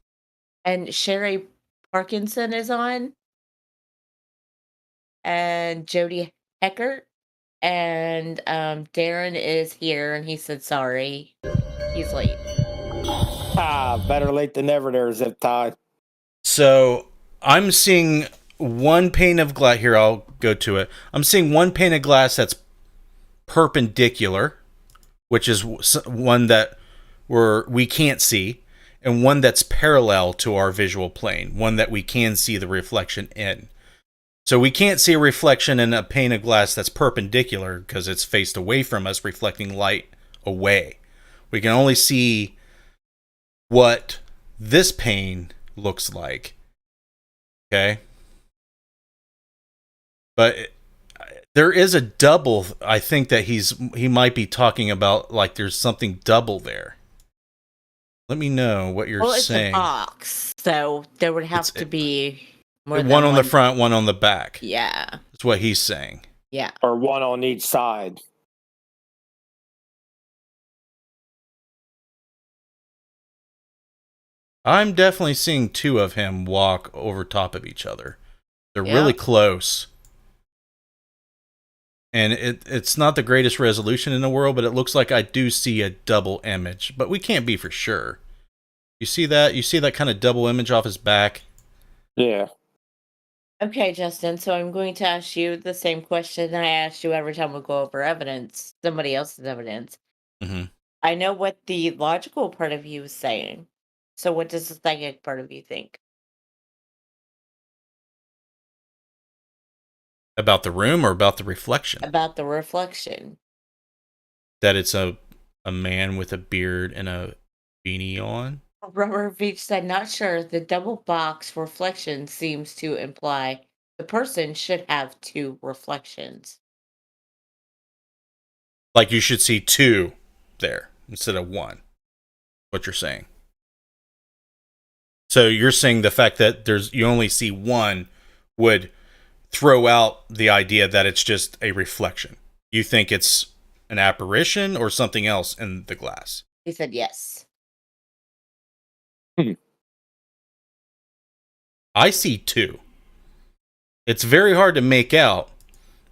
And Sherry Parkinson is on. And Jody Heckert. And Darren is here, and he said sorry. He's late. Better late than never there, Zip Tie. So I'm seeing one pane of glass. Here, I'll go to it. I'm seeing one pane of glass that's perpendicular, which is one that we can't see, and one that's parallel to our visual plane, one that we can see the reflection in. So we can't see a reflection in a pane of glass that's perpendicular because it's faced away from us, reflecting light away. We can only see what this pane looks like. Okay? But there is a double. I think that he might be talking about, like, there's something double there. Let me know what you're saying. It's a box, so there would have to be more than one on the front, one on the back. Yeah. That's what he's saying. Yeah. Or one on each side. I'm definitely seeing 2 of him walk over top of each other. They're really close. And it's not the greatest resolution in the world, but it looks like I do see a double image. But we can't be for sure. You see that? You see that kind of double image off his back? Yeah. Okay, Justin, so I'm going to ask you the same question I asked you every time we go over evidence, somebody else's evidence. Mm-hmm. I know what the logical part of you is saying. So what does the psychic part of you think? About the room or about the reflection? About the reflection. That it's a man with a beard and a beanie on? Robert Veach said, not sure. The double box reflection seems to imply the person should have 2 reflections. Like you should see 2 there instead of 1. What you're saying. So you're saying the fact that you only see 1 would throw out the idea that it's just a reflection. You think it's an apparition or something else in the glass? He said yes. I see 2. It's very hard to make out,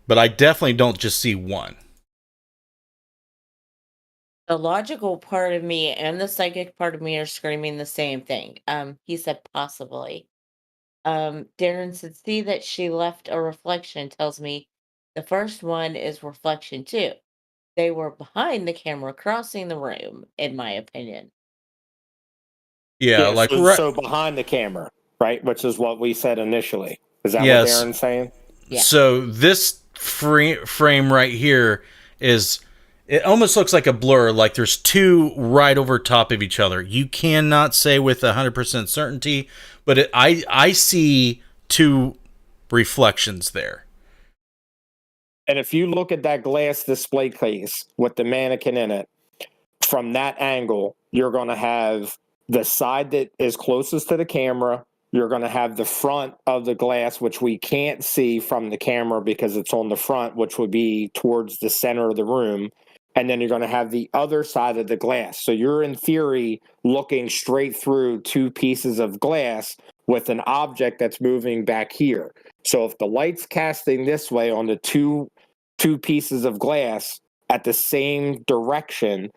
but I definitely don't just see 1. The logical part of me and the psychic part of me are screaming the same thing. He said possibly. Darren said, see that she left a reflection tells me the first one is reflection 2. They were behind the camera crossing the room, in my opinion. Yeah, so behind the camera, right? Which is what we said initially. Is that what Darren's saying? Yeah. So this frame right here it almost looks like a blur, like there's 2 right over top of each other. You cannot say with 100% certainty, but I see 2 reflections there. And if you look at that glass display case with the mannequin in it, from that angle, you're going to have the side that is closest to the camera. You're going to have the front of the glass, which we can't see from the camera because it's on the front, which would be towards the center of the room. and then you're going to have the other side of the glass. So you're in theory looking straight through two pieces of glass with an object that's moving back here. So if the light's casting this way on the two pieces of glass at the same direction,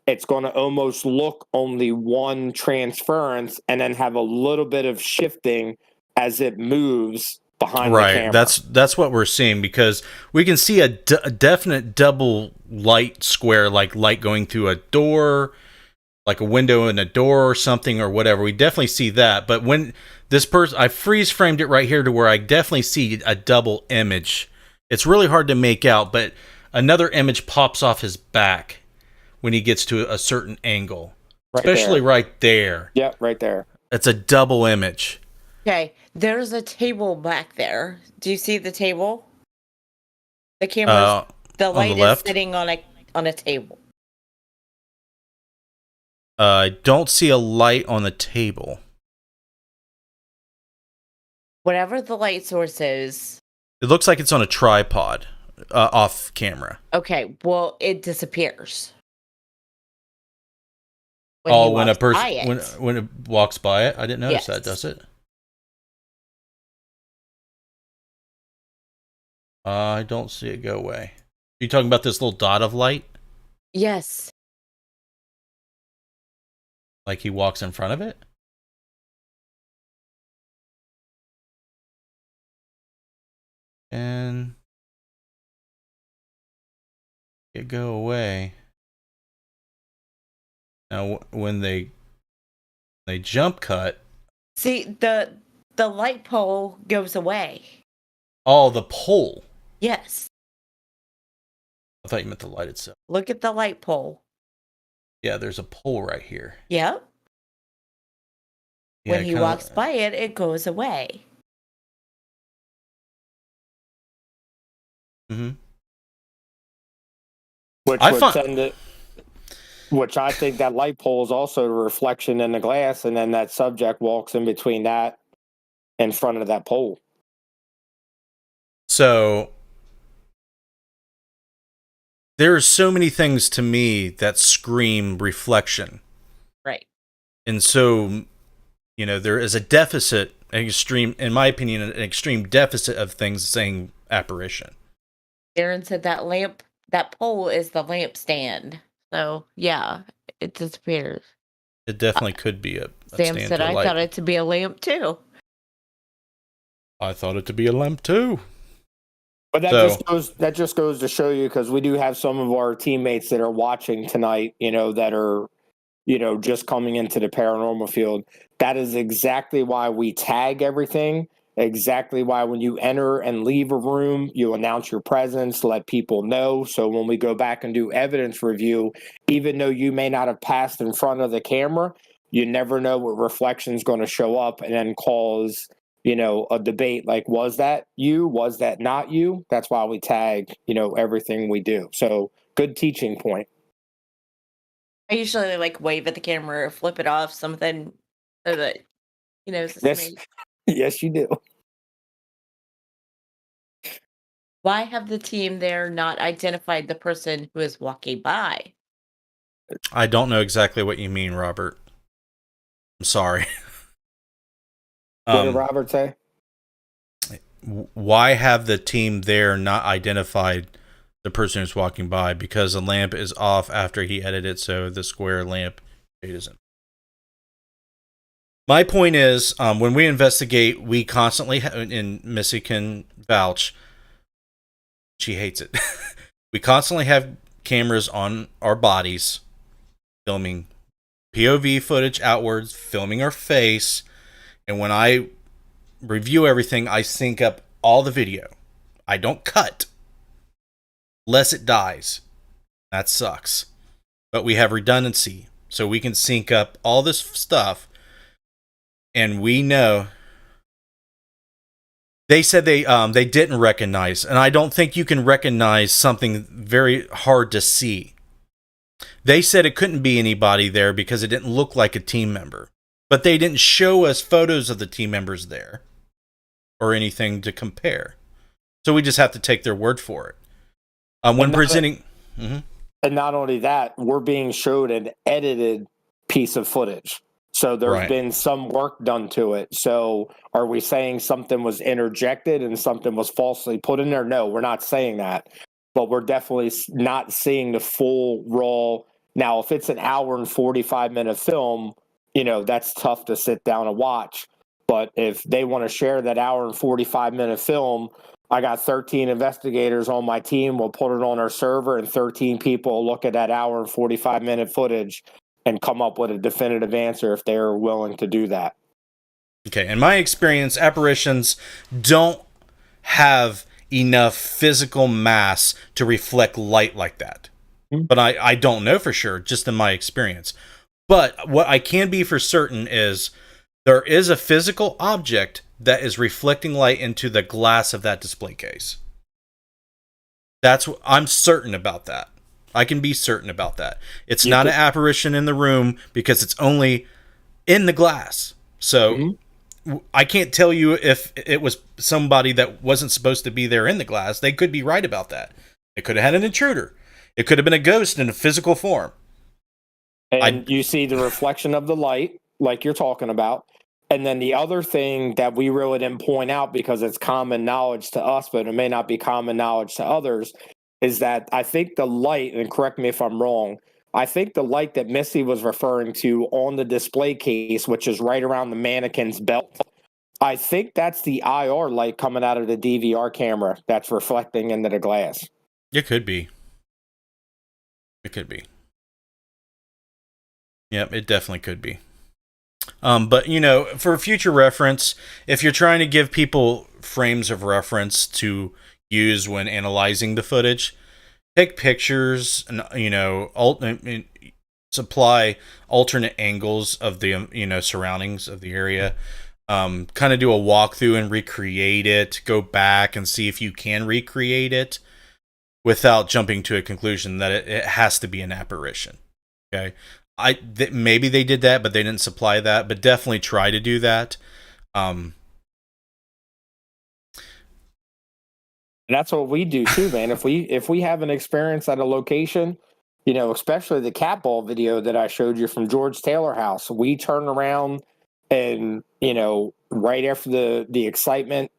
it's going to almost look only one transference and then have a little bit of shifting as it moves behind the camera. That's what we're seeing, because we can see a definite double light square, like light going through a door, like a window in a door or something or whatever. We definitely see that. But when this person, I freeze framed it right here to where I definitely see a double image. It's really hard to make out, but another image pops off his back when he gets to a certain angle, especially right there. Yep, right there. It's a double image. Okay, there's a table back there. Do you see the table? The camera, the light is sitting on a table. I don't see a light on the table. Whatever the light source is. It looks like it's on a tripod, off camera. Okay, well, it disappears. When a person when it walks by it, I didn't notice that. Does it? I don't see it go away. Are you talking about this little dot of light? Yes. Like he walks in front of it? And it go away. Now, when they jump cut, see the light pole goes away. Oh, the pole. Yes. I thought you meant the light itself. Look at the light pole. Yeah, there's a pole right here. Yep. Yeah, when he walks by it, it goes away. Mm-hmm. Which I think that light pole is also a reflection in the glass, and then that subject walks in between that in front of that pole. So there's so many things to me that scream reflection. Right. And so, there is a deficit, in my opinion, an extreme deficit of things saying apparition. Aaron said that pole is the lampstand. So, yeah, it disappears. It definitely could be a Sam stand said, to a I light. thought it to be a lamp, too. I thought it to be a lamp, too. But that just goes to show you, because we do have some of our teammates that are watching tonight, that are, just coming into the paranormal field. That is exactly why we tag everything. Exactly why when you enter and leave a room, you announce your presence, let people know. So when we go back and do evidence review, even though you may not have passed in front of the camera, you never know what reflection is going to show up and then cause, a debate. Like, was that you? Was that not you? That's why we tag, everything we do. So good teaching point. I usually wave at the camera or flip it off, something so that, it's me. Yes, you do. Why have the team there not identified the person who is walking by? I don't know exactly what you mean, Robert. I'm sorry. What did Robert say? Why have the team there not identified the person who's walking by? Because the lamp is off after he edited, so the square lamp isn't. My point is, when we investigate, we constantly, and Missy can vouch, she hates it. We constantly have cameras on our bodies, filming POV footage outwards, filming our face, and when I review everything, I sync up all the video. I don't cut, lest it dies. That sucks. But we have redundancy, so we can sync up all this stuff. And we know they said they didn't recognize, and I don't think you can recognize something very hard to see. They said it couldn't be anybody there because it didn't look like a team member, but they didn't show us photos of the team members there or anything to compare. So we just have to take their word for it. When presenting, And not only that, we're being showed an edited piece of footage. So there's Right. been some work done to it. So are we saying something was interjected and something was falsely put in there? No, we're not saying that. But we're definitely not seeing the full raw. Now, if it's an hour and 45-minute film, that's tough to sit down and watch. But if they want to share that hour and 45-minute film, I got 13 investigators on my team. We'll put it on our server, and 13 people will look at that hour and 45-minute footage and come up with a definitive answer if they're willing to do that. Okay, in my experience, apparitions don't have enough physical mass to reflect light like that. Mm-hmm. But I don't know for sure, just in my experience. But what I can be for certain is there is a physical object that is reflecting light into the glass of that display case. That's what I'm certain about that. I can be certain about that. It's not an apparition in the room because it's only in the glass. So I can't tell you if it was somebody that wasn't supposed to be there in the glass. They could be right about that. It could have had an intruder. It could have been a ghost in a physical form. And you see the reflection of the light, like you're talking about. And then the other thing that we really didn't point out because it's common knowledge to us, but it may not be common knowledge to others, is that I think the light, and correct me if I'm wrong, I think the light that Missy was referring to on the display case, which is right around the mannequin's belt, I think that's the IR light coming out of the DVR camera that's reflecting into the glass. It could be. It could be. Yep, it definitely could be. But, for future reference, if you're trying to give people frames of reference to use when analyzing the footage, take pictures and, supply alternate angles of the, surroundings of the area. Kind of do a walkthrough and recreate it. Go back and see if you can recreate it without jumping to a conclusion that it has to be an apparition. Okay. Maybe they did that, but they didn't supply that. But definitely try to do that. And that's what we do too, man. If we have an experience at a location, especially the cat ball video that I showed you from George Taylor House, we turn around and right after the excitement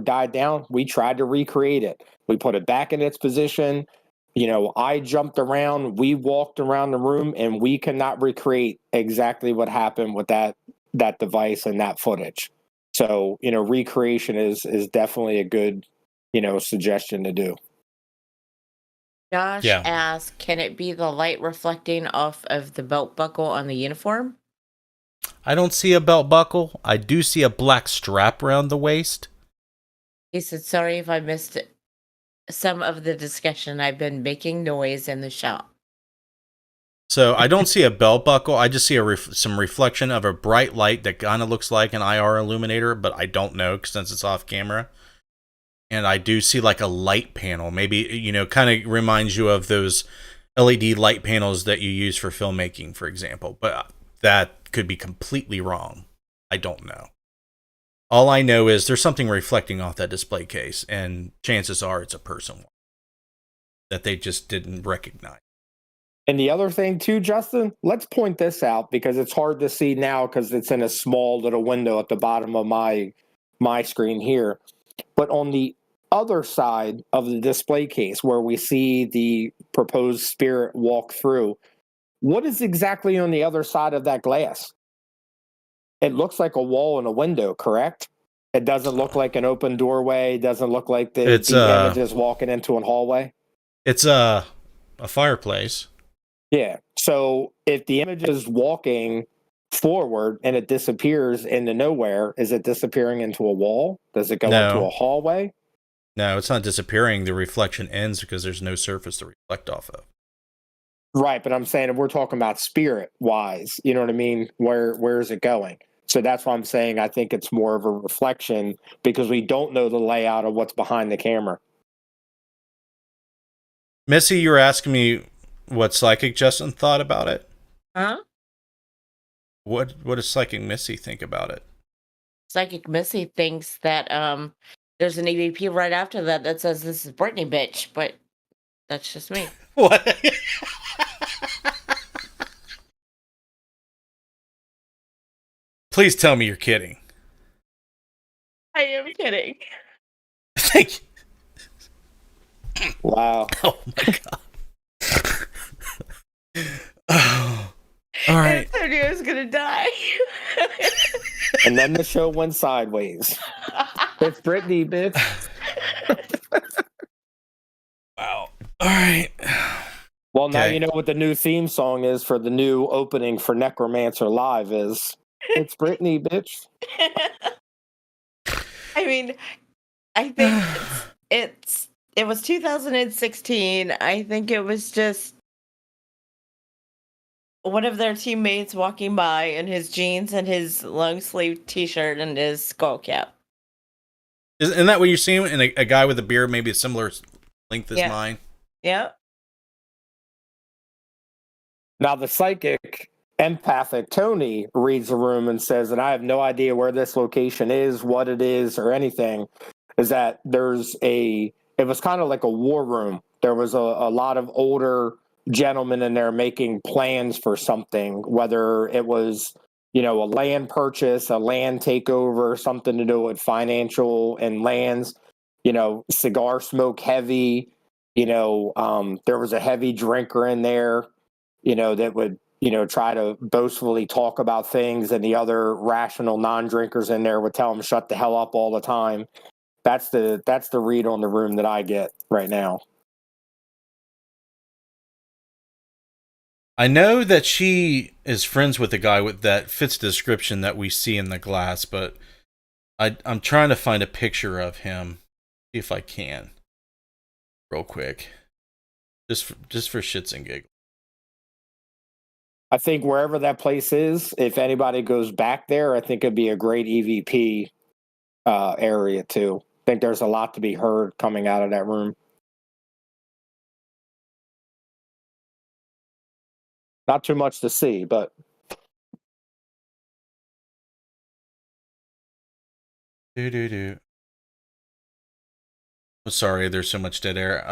died down, we tried to recreate it. We put it back in its position. I jumped around, we walked around the room, and we cannot recreate exactly what happened with that device and that footage. So, recreation is definitely a good, suggestion to do. Josh asks, can it be the light reflecting off of the belt buckle on the uniform? I don't see a belt buckle. I do see a black strap around the waist. He said, sorry if I missed some of the discussion. I've been making noise in the shop. So I don't see a belt buckle. I just see some reflection of a bright light that kind of looks like an IR illuminator, but I don't know since it's off camera. And I do see like a light panel. Maybe, kind of reminds you of those LED light panels that you use for filmmaking, for example. But that could be completely wrong. I don't know. All I know is there's something reflecting off that display case, and chances are it's a person that they just didn't recognize. And the other thing too, Justin, let's point this out because it's hard to see now because it's in a small little window at the bottom of my screen here. But on the other side of the display case where we see the proposed spirit walk through, what is exactly on the other side of that glass? It looks like a wall and a window, correct? It doesn't look like an open doorway. It doesn't look like the image is walking into a hallway. It's a fireplace. Yeah. So if the image is walking forward and it disappears into nowhere, is it disappearing into a wall? Does it go into a hallway? No, it's not disappearing. The reflection ends because there's no surface to reflect off of. Right, but I'm saying if we're talking about spirit-wise, you know what I mean? Where is it going? So that's why I'm saying I think it's more of a reflection because we don't know the layout of what's behind the camera. Missy, you were asking me what Psychic Justin thought about it? Huh? What does Psychic Missy think about it? Psychic Missy thinks that there's an EVP right after that says this is Brittany bitch, but that's just me. What? Please tell me you're kidding. I am kidding. Thank you. Wow. Oh my god. Oh. All right. Antonio's gonna die. And then the show went sideways. It's Brittany, bitch. Wow. All right. Well, now Okay. you know what the new theme song is for the new opening for Necromancer Live is. It's Brittany, bitch. I mean, I think it was 2016. I think it was just one of their teammates walking by in his jeans and his long sleeve t-shirt and his skull cap. Isn't that what you're seeing? And a guy with a beard, maybe a similar length as Yeah. mine. Yep. Now, the psychic empathic Tony reads the room and says, and I have no idea where this location is, what it is, or anything, is that it was kind of like a war room. There was a lot of older gentlemen in there making plans for something, whether it was, a land purchase, a land takeover, something to do with financial and lands, cigar smoke heavy, there was a heavy drinker in there, that would, try to boastfully talk about things, and the other rational non-drinkers in there would tell them shut the hell up all the time. That's the read on the room that I get right now. I know that she is friends with the guy that fits the description that we see in the glass, but I'm trying to find a picture of him. See if I can, real quick, just for shits and giggles. I think wherever that place is, if anybody goes back there, I think it'd be a great EVP area too. I think there's a lot to be heard coming out of that room. Not too much to see, but I'm sorry, there's so much dead air.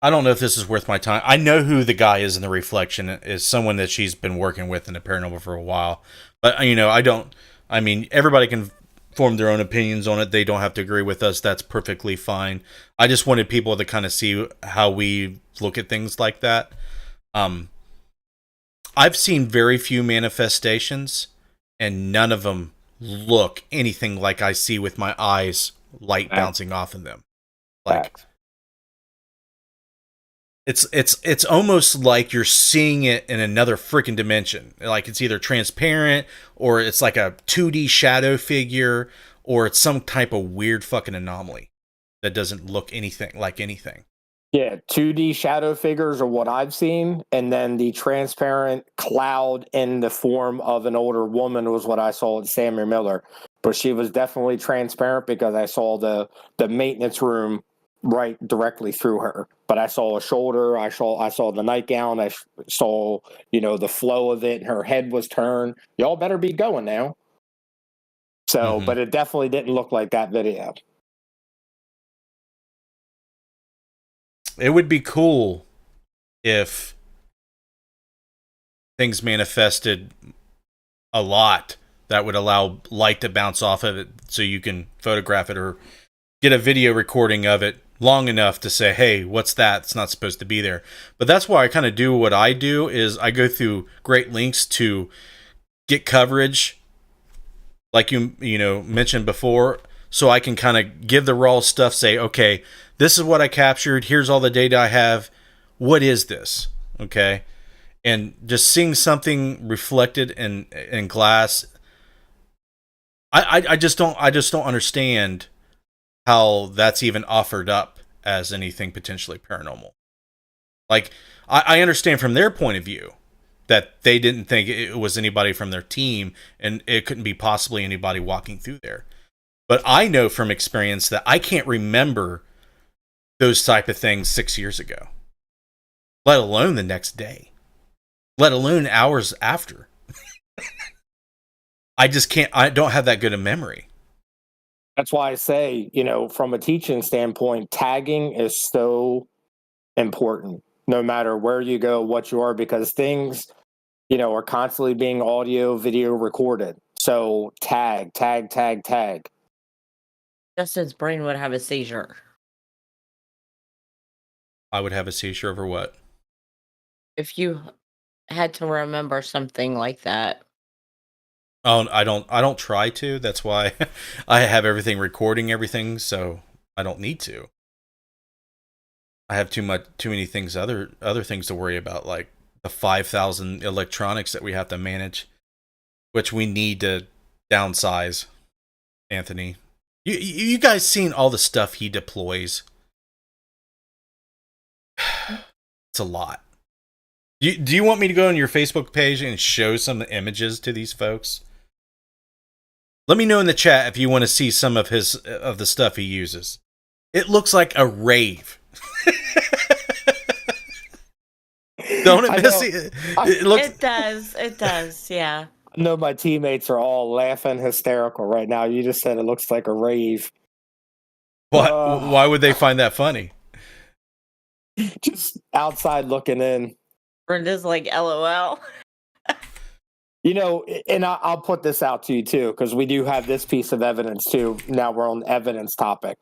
I don't know if this is worth my time. I know who the guy is in the reflection. Is someone that she's been working with in the paranormal for a while. But, everybody can form their own opinions on it. They don't have to agree with us. That's perfectly fine. I just wanted people to kind of see how we look at things like that. I've seen very few manifestations, and none of them look anything like I see with my eyes, light bouncing off of them. Like, it's almost like you're seeing it in another freaking dimension. Like it's either transparent, or it's like a 2D shadow figure, or it's some type of weird fucking anomaly that doesn't look anything like anything. Yeah, 2D shadow figures are what I've seen, and then the transparent cloud in the form of an older woman was what I saw at Samuel Miller. But she was definitely transparent because I saw the maintenance room right directly through her. But I saw a shoulder, I saw the nightgown, I saw, the flow of it, and her head was turned. Y'all better be going now. So, but it definitely didn't look like that video. It would be cool if things manifested a lot that would allow light to bounce off of it so you can photograph it or get a video recording of it long enough to say, hey, what's that? It's not supposed to be there. But that's why I kind of do what I do is I go through great lengths to get coverage like you mentioned before, so I can kind of give the raw stuff, say, okay, this is what I captured. Here's all the data I have. What is this? Okay. And just seeing something reflected in glass, I just don't understand how that's even offered up as anything potentially paranormal. Like, I understand from their point of view that they didn't think it was anybody from their team, and it couldn't be possibly anybody walking through there. But I know from experience that I can't remember those type of things 6 years ago, let alone the next day, let alone hours after. I just can't. I don't have that good a memory. That's why I say, from a teaching standpoint, tagging is so important. no matter where you go, what you are, because things, are constantly being audio, video recorded. So tag, tag, tag, tag. Justin's brain would have a seizure. I would have a seizure over what? If you had to remember something like that. Oh, I don't try to. That's why I have everything recording everything, so I don't need to. I have too many things, other things to worry about, like the 5,000 electronics that we have to manage, which we need to downsize. Anthony, you guys seen all the stuff he deploys? It's a lot. Do you want me to go on your Facebook page and show some images to these folks? Let me know in the chat if you want to see some of the stuff he uses. It looks like a rave. Don't it, Missy? It looks. It does, yeah. I know my teammates are all laughing hysterical right now. You just said it looks like a rave. What? Why would they find that funny? Just outside looking in. Brenda's like, LOL. And I'll put this out to you too, because we do have this piece of evidence too. Now we're on the evidence topic.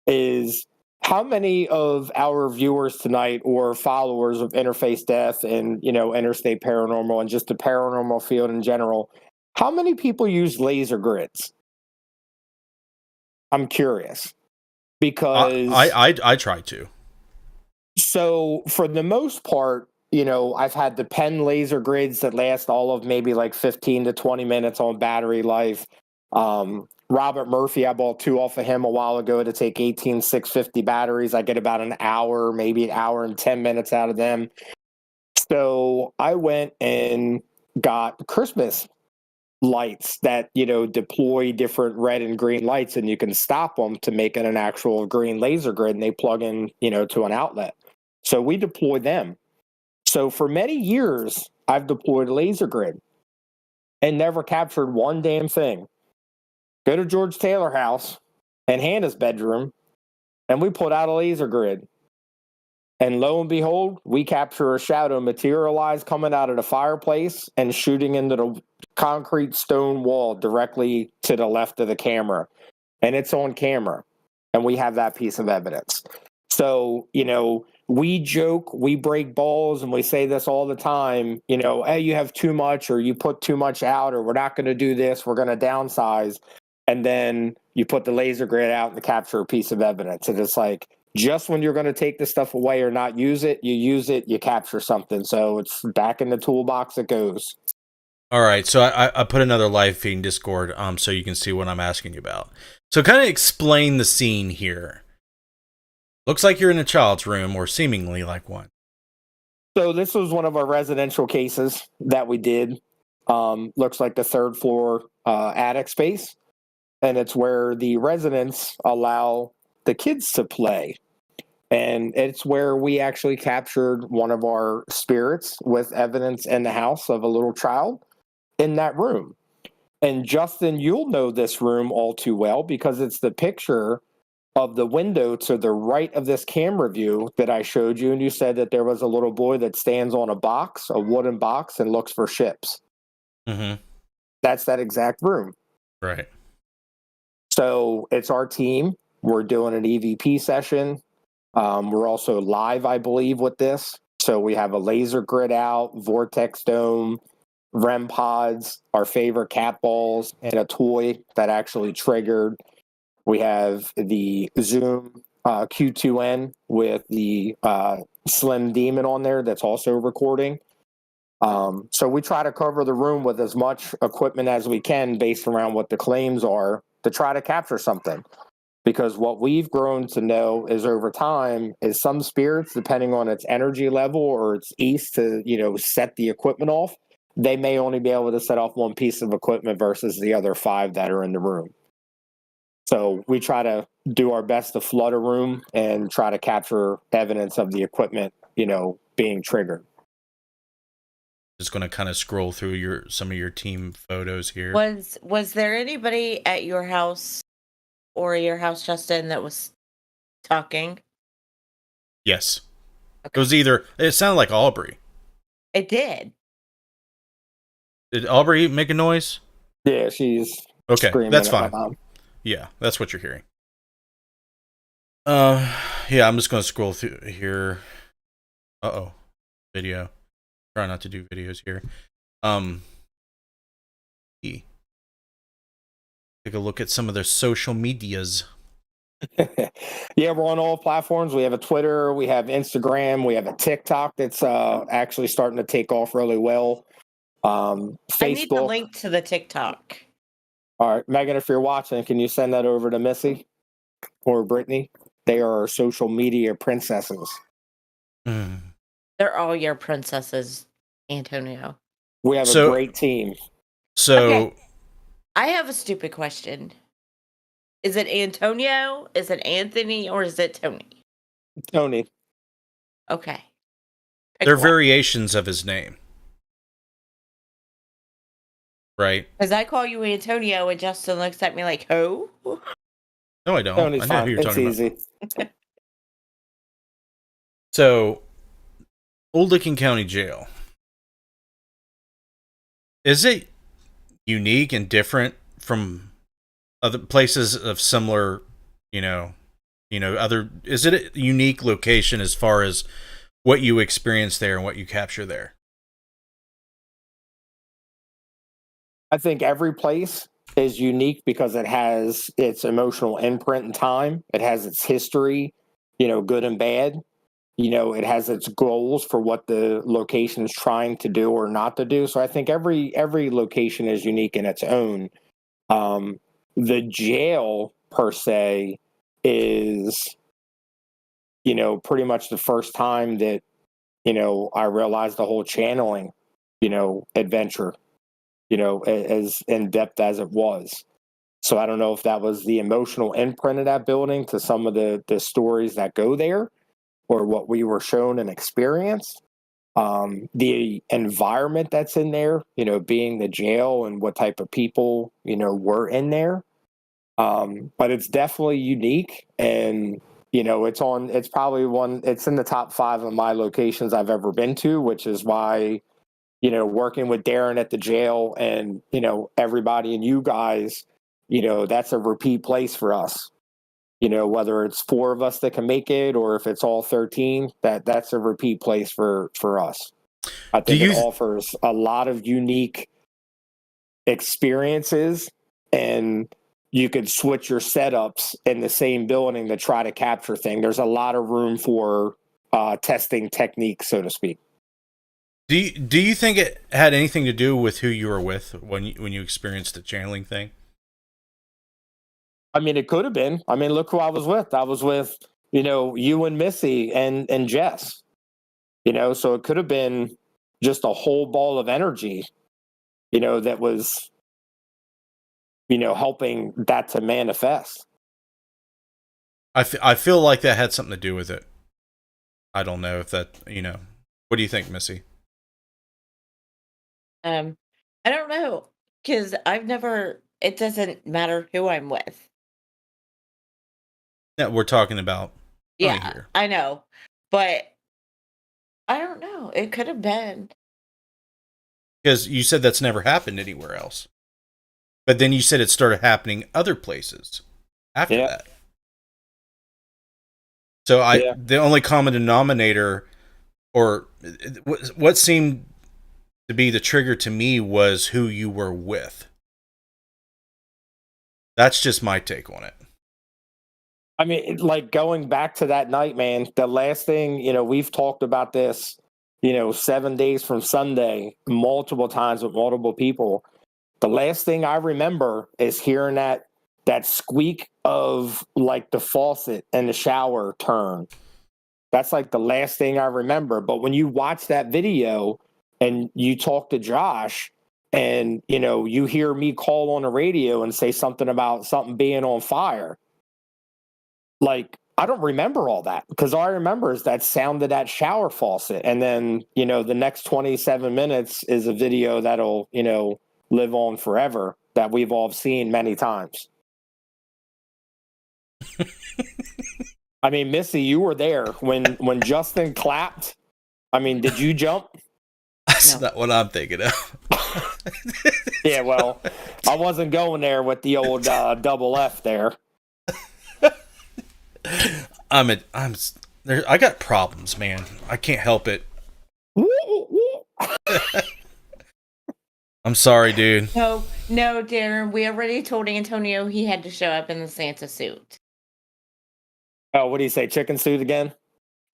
Is how many of our viewers tonight or followers of Interface Death and, Interstate Paranormal and just the paranormal field in general, how many people use laser grids? I'm curious. Because I try to. So for the most part, I've had the pen laser grids that last all of maybe like 15 to 20 minutes on battery life. Robert Murphy, I bought 2 off of him a while ago to take 18650 batteries. I get about an hour, maybe an hour and 10 minutes out of them. So I went and got Christmas lights that, deploy different red and green lights, and you can stop them to make it an actual green laser grid, and they plug in, to an outlet. So we deploy them. So for many years, I've deployed a laser grid and never captured one damn thing. Go to George Taylor house and Hannah's bedroom, and we put out a laser grid. And lo and behold, we capture a shadow materialize coming out of the fireplace and shooting into the concrete stone wall directly to the left of the camera. And it's on camera. And we have that piece of evidence. So, we joke, we break balls, and we say this all the time, hey, you have too much, or you put too much out, or we're not going to do this, we're going to downsize. And then you put the laser grid out and capture a piece of evidence. And it's like, just when you're going to take the stuff away or not use it, you capture something. So it's back in the toolbox it goes. All right, so I put another live feed in Discord so you can see what I'm asking you about. So kind of explain the scene here. Looks like you're in a child's room, or seemingly like one. So this was one of our residential cases that we did. Looks like the 3rd floor attic space. And it's where the residents allow the kids to play. And it's where we actually captured one of our spirits with evidence in the house of a little child in that room. And Justin, you'll know this room all too well because it's the picture of the window to the right of this camera view that I showed you. And you said that there was a little boy that stands on a wooden box, and looks for ships. Mm-hmm. That's that exact room. Right. So it's our team. We're doing an EVP session. We're also live, I believe, with this. So we have a laser grid out, vortex dome, REM pods, our favorite cat balls, and a toy that actually triggered. We have the Zoom Q2N with the Slim Demon on there that's also recording. So we try to cover the room with as much equipment as we can based around what the claims are to try to capture something. Because what we've grown to know is over time is some spirits, depending on its energy level or its ease to, set the equipment off, they may only be able to set off one piece of equipment versus the other 5 that are in the room. So we try to do our best to flood a room and try to capture evidence of the equipment, being triggered. Just going to kind of scroll through some of your team photos here. Was there anybody at your house or your house, Justin, that was talking? Yes. It was either, it sounded like Aubrey. It did. Did Aubrey make a noise? Yeah, she's Okay, screaming that's at my fine. mom. Yeah, that's what you're hearing. Yeah, I'm just going to scroll through here. Uh-oh. Video. Try not to do videos here. Take a look at some of their social medias. Yeah, we're on all platforms. We have a Twitter, we have Instagram, we have a TikTok that's actually starting to take off really well. Facebook. I need the link to the TikTok. All right, Megan, if you're watching, can you send that over to Missy or Brittany? They are our social media princesses. They're all your princesses, Antonio. We have a great team. So, Okay. I have a stupid question. Is it Antonio? Is it Anthony? Or is it Tony? Tony. Okay. they're variations of his name. Right? Because I call you Antonio and Justin looks at me like, who? No, I don't. Tony's I know fine. who you're It's talking easy. about. So, Old Licking County Jail. Is it unique and different from other places of similar, other, is it a unique location as far as what you experience there and what you capture there? I think every place is unique because it has its emotional imprint in time. It has its history, good and bad. It has its goals for what the location is trying to do or not to do. So I think every location is unique in its own. The jail per se is, pretty much the first time that, I realized the whole channeling, adventure, as in depth as it was. So I don't know if that was the emotional imprint of that building to some of the stories that go there, or what we were shown and experienced. The environment that's in there, being the jail and what type of people, were in there. But it's definitely unique, and, it's in the top 5 of my locations I've ever been to, which is why, working with Darren at the jail and, everybody and you guys, that's a repeat place for us. Whether it's 4 of us that can make it or if it's all 13, that's a repeat place for us. I think it offers a lot of unique experiences, and you could switch your setups in the same building to try to capture things. There's a lot of room for testing techniques, so to speak. Do you think it had anything to do with who you were with when you experienced the channeling thing? I mean, it could have been. I mean, look who I was with. I was with, you and Missy and Jess. So it could have been just a whole ball of energy, that was, helping that to manifest. I feel like that had something to do with it. I don't know if that, what do you think, Missy? I don't know, because it doesn't matter who I'm with. Yeah, we're talking about. Yeah, here. I know, but I don't know. It could have been. Because you said that's never happened anywhere else. But then you said it started happening other places after that. So the only common denominator, or what seemed to be the trigger to me, was who you were with. That's just my take on it. I mean, like, going back to that night, man, the last thing, we've talked about this, 7 days from Sunday, multiple times with multiple people. The last thing I remember is hearing that squeak of, like, the faucet in the shower turn. That's like the last thing I remember. But when you watch that video and you talk to Josh and, you hear me call on the radio and say something about something being on fire, like, I don't remember all that, because all I remember is that sound of that shower faucet. And then, the next 27 minutes is a video that'll, live on forever, that we've all seen many times. I mean, Missy, you were there when Justin clapped. I mean, did you jump? That's No. not what I'm thinking of. Yeah, well, I wasn't going there with the old double F there. I got problems, man. I can't help it. I'm sorry, dude. No, Darren. We already told Antonio he had to show up in the Santa suit. Oh, what do you say? Chicken suit again?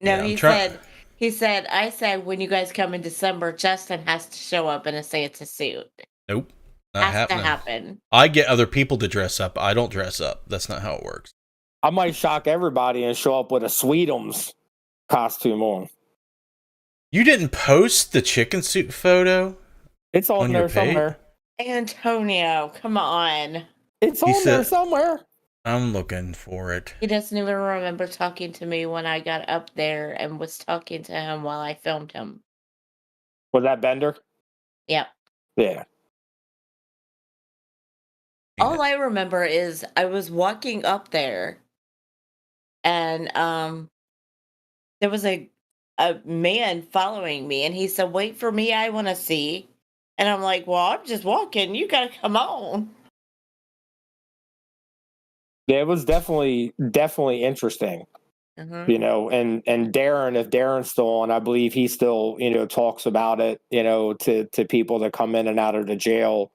No, Yeah, he said, I said when you guys come in December, Justin has to show up in a Santa suit. Nope. Not Has happening. to happen. I get other people to dress up. I don't dress up. That's not how it works. I might shock everybody and show up with a Sweetums costume on. You didn't post the chicken suit photo? It's on your there page? somewhere. Antonio, come on. It's He on there said- somewhere. I'm looking for it. He doesn't even remember talking to me when I got up there and was talking to him while I filmed him. Was that Bender? Yep. Yeah. All I remember is I was walking up there and there was a man following me and he said, "Wait for me, I want to see." And I'm like, "Well, I'm just walking. You got to come on." Yeah, it was definitely interesting. Mhm. You know, and Darren, if Darren's still on, I believe he still, talks about it, to people that come in and out of the jail,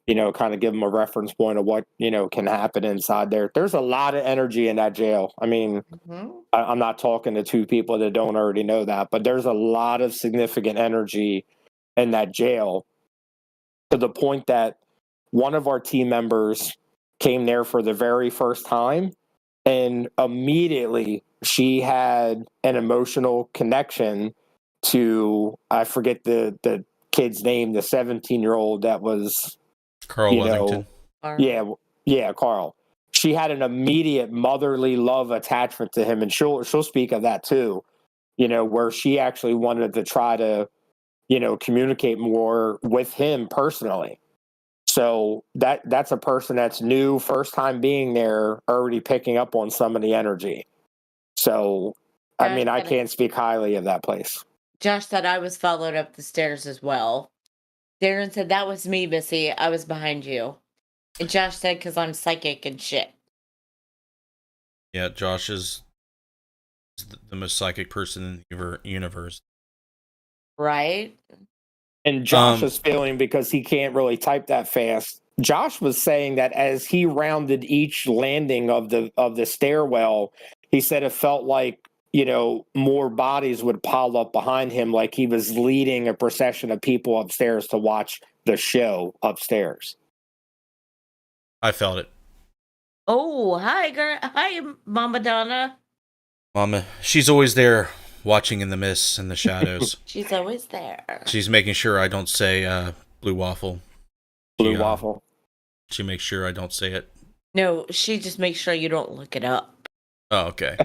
kind of give them a reference point of what, can happen inside there. There's a lot of energy in that jail. I mean, Mhm. I'm not talking to two people that don't already know that, but there's a lot of significant energy in that jail, to the point that one of our team members came there for the very first time, and immediately she had an emotional connection to, I forget the kid's name, the 17-year-old that was, Carl Weathington. yeah, Carl. She had an immediate motherly love attachment to him, and she'll speak of that too, where she actually wanted to try to, communicate more with him personally. So that's a person that's new, first time being there, already picking up on some of the energy. So, I mean, I can't speak highly of that place. Josh said I was followed up the stairs as well. Darren said that was me, Missy. I was behind you. And Josh said because I'm psychic and shit. Yeah, Josh is the most psychic person in the universe. Right? And Josh is feeling, because he can't really type that fast. Josh was saying that as he rounded each landing of the stairwell, he said it felt like, more bodies would pile up behind him, like he was leading a procession of people upstairs to watch the show upstairs. I felt it. Oh, hi, girl. Hi, Mama Donna. Mama, she's always there watching in the mists and the shadows. She's always there. She's making sure I don't say blue waffle. Blue waffle. She makes sure I don't say it. No, she just makes sure you don't look it up. Oh, okay.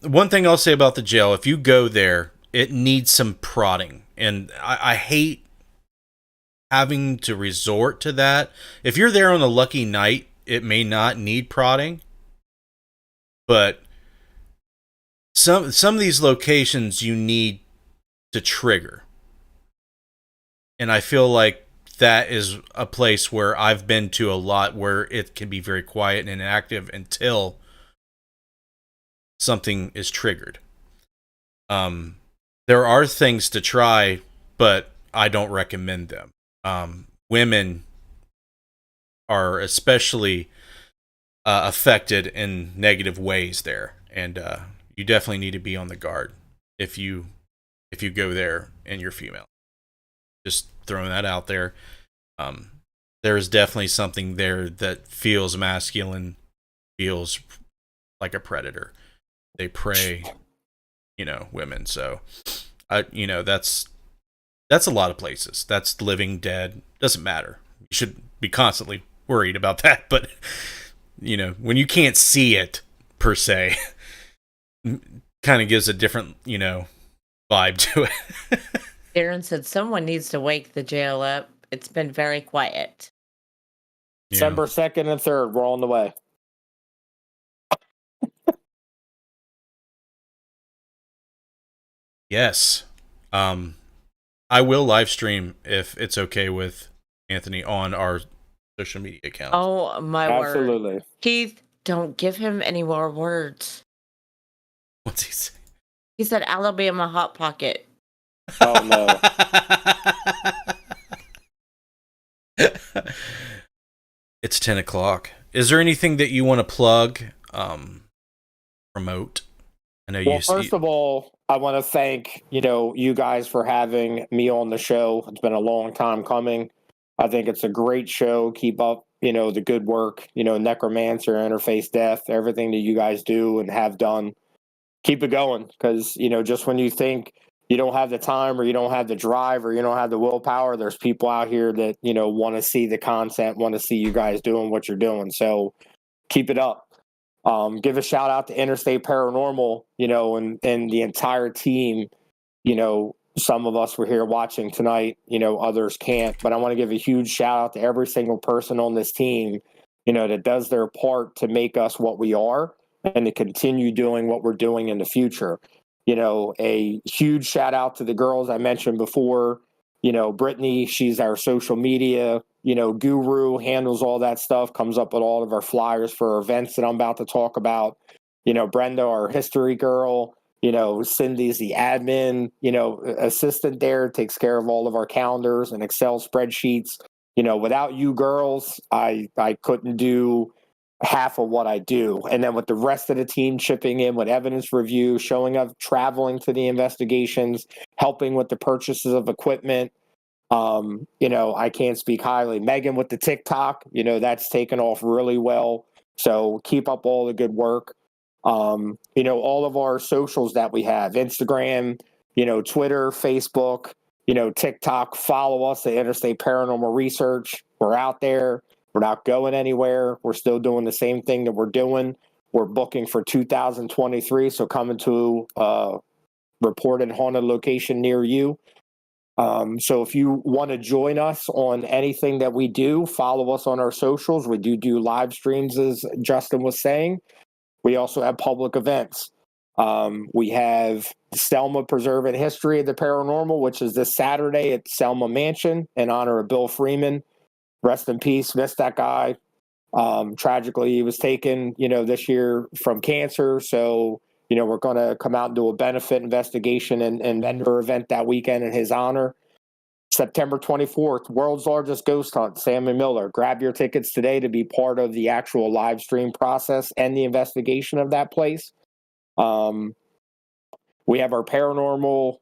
One thing I'll say about the jail, if you go there, it needs some prodding. And I hate having to resort to that. If you're there on a lucky night, it may not need prodding. But some of these locations you need to trigger. And I feel like that is a place where I've been to a lot, where it can be very quiet and inactive until something is triggered. There are things to try, but I don't recommend them. Women are especially affected in negative ways there, and you definitely need to be on the guard if you go there and you're female. Just throwing that out there. There is definitely something there that feels masculine, feels like a predator. They prey, women. So, that's a lot of places. That's living, dead. Doesn't matter. You should be constantly worried about that. But, when you can't see it, per se, kind of gives a different, vibe to it. Darren said someone needs to wake the jail up. It's been very quiet. December 2nd and 3rd, we're on the way. Yes. I will live stream if it's okay with Anthony on our social media accounts. Oh my word. Absolutely. Keith, don't give him any more words. What's he say? He said Alabama Hot Pocket. Oh no. It's 10 o'clock. Is there anything that you want to plug, promote? I know Well, first of all, I want to thank, you guys for having me on the show. It's been a long time coming. I think it's a great show. Keep up, the good work, Necromancer, Interface Death, everything that you guys do and have done. Keep it going because, just when you think you don't have the time or you don't have the drive or you don't have the willpower, there's people out here that, want to see the content, want to see you guys doing what you're doing. So keep it up. Give a shout out to Interstate Paranormal, and the entire team. Some of us were here watching tonight, others can't, but I want to give a huge shout out to every single person on this team, that does their part to make us what we are and to continue doing what we're doing in the future. A huge shout out to the girls I mentioned before. Brittany, she's our social media, guru, handles all that stuff, comes up with all of our flyers for our events that I'm about to talk about. Brenda, our history girl, Cindy's the admin, assistant there, takes care of all of our calendars and Excel spreadsheets. Without you girls, I couldn't do half of what I do. And then with the rest of the team chipping in with evidence review, showing up, traveling to the investigations, helping with the purchases of equipment. I can't speak highly. Megan with the TikTok, that's taken off really well. So keep up all the good work. All of our socials that we have, Instagram, Twitter, Facebook, TikTok, follow us at Interstate Paranormal Research. We're out there. We're not going anywhere. We're still doing the same thing that we're doing. We're booking for 2023. So coming to a reported haunted location near you. So if you want to join us on anything that we do, follow us on our socials. We do live streams, as Justin was saying. We also have public events. We have Selma Preserving History of the Paranormal, which is this Saturday at Selma Mansion in honor of Bill Freeman. Rest in peace, missed that guy. Tragically, he was taken, this year from cancer. So, we're going to come out and do a benefit investigation and vendor event that weekend in his honor. September 24th, world's largest ghost hunt, Sam and Miller. Grab your tickets today to be part of the actual live stream process and the investigation of that place. We have our paranormal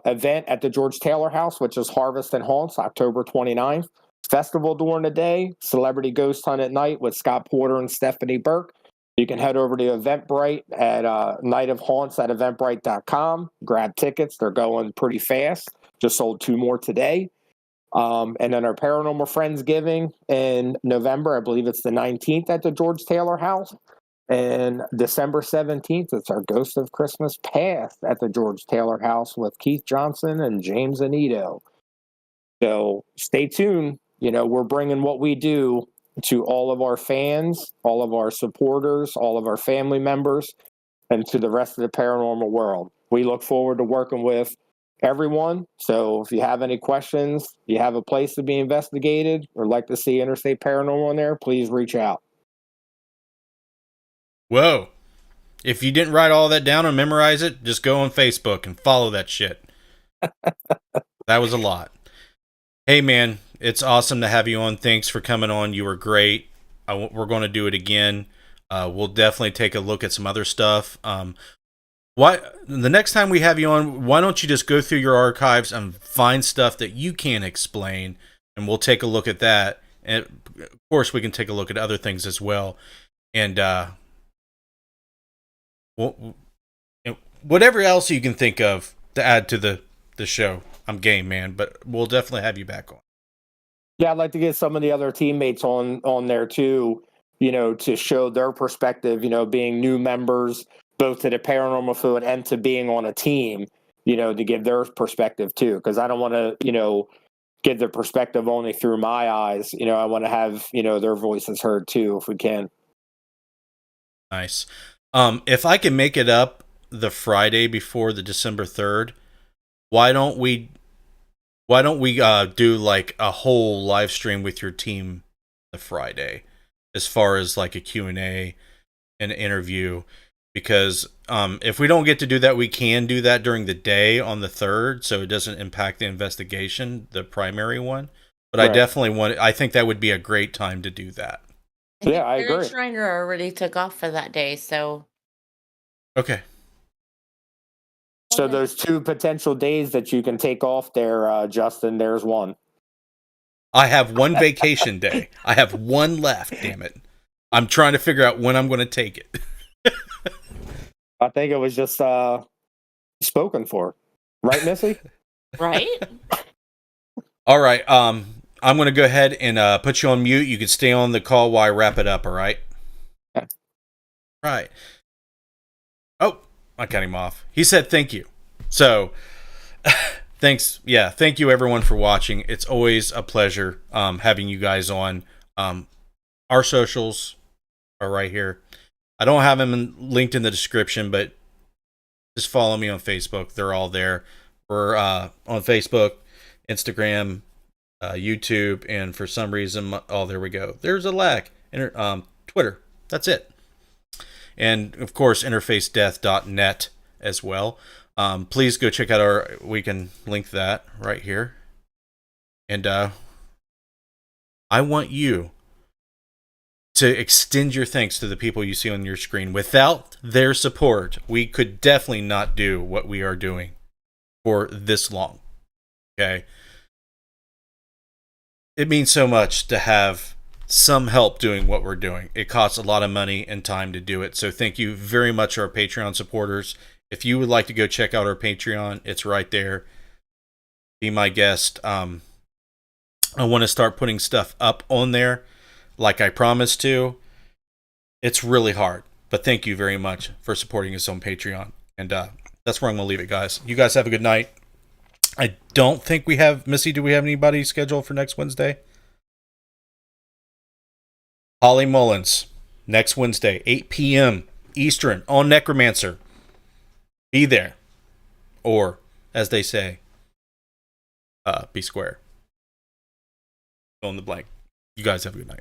event at the George Taylor House, which is Harvest and Haunts, October 29th. Festival during the day, celebrity ghost hunt at night with Scott Porter and Stephanie Burke. You can head over to Eventbrite at Night of Haunts at eventbrite.com. Grab tickets. They're going pretty fast. Just sold 2 more today. And then our Paranormal Friendsgiving in November, I believe it's the 19th at the George Taylor House. And December 17th, it's our Ghost of Christmas Past at the George Taylor House with Keith Johnson and James Anito. So stay tuned. We're bringing what we do to all of our fans, all of our supporters, all of our family members, and to the rest of the paranormal world. We look forward to working with everyone. So if you have any questions, you have a place to be investigated, or like to see Interstate Paranormal in there, please reach out. Whoa. If you didn't write all that down and memorize it, just go on Facebook and follow that shit. That was a lot. Hey, man, it's awesome to have you on. Thanks for coming on. You were great. We're going to do it again. We'll definitely take a look at some other stuff. The next time we have you on, why don't you just go through your archives and find stuff that you can't explain, and we'll take a look at that. And, of course, we can take a look at other things as well. And whatever else you can think of to add to the show, I'm game, man. But we'll definitely have you back on. Yeah, I'd like to get some of the other teammates on there too, to show their perspective, being new members, both to the paranormal field and to being on a team, to give their perspective too. Because I don't want to, give their perspective only through my eyes. I want to have, their voices heard too, if we can. Nice. If I can make it up the Friday before the December 3rd, why don't we do like a whole live stream with your team the Friday, as far as like a Q&A, an interview, because if we don't get to do that, we can do that during the day on the 3rd, so it doesn't impact the investigation, the primary one. But Right. I think that would be a great time to do that. Yeah, I Gary agree. Schreiner already took off for that day, so Okay. So there's 2 potential days that you can take off there, Justin. There's one. I have one vacation day. I have one left, damn it. I'm trying to figure out when I'm going to take it. I think it was just spoken for. Right, Missy? right? All right. I'm going to go ahead and put you on mute. You can stay on the call while I wrap it up, all right? Okay. Right. Oh, I cut him off. He said thank you. So, thanks. Yeah, thank you everyone for watching. It's always a pleasure having you guys on. Our socials are right here. I don't have them linked in the description, but just follow me on Facebook. They're all there. We're on Facebook, Instagram, YouTube, and for some reason, there we go. There's a lag. Twitter. That's it. And of course, interfacedeath.net as well. Please go check out we can link that right here. And I want you to extend your thanks to the people you see on your screen. Without their support, we could definitely not do what we are doing for this long. Okay? It means so much to have some help doing what we're doing. It costs a lot of money and time to do it. So thank you very much, our Patreon supporters. If you would like to go check out our Patreon, it's right there. Be my guest. I want to start putting stuff up on there like I promised to. It's really hard, but thank you very much for supporting us on Patreon. And that's where I'm going to leave it, guys. You guys have a good night. I don't think we have... Missy, do we have anybody scheduled for next Wednesday? Holly Mullins, next Wednesday, 8 p.m. Eastern on Necromancer. Be there. Or, as they say, be square. Fill in the blank. You guys have a good night.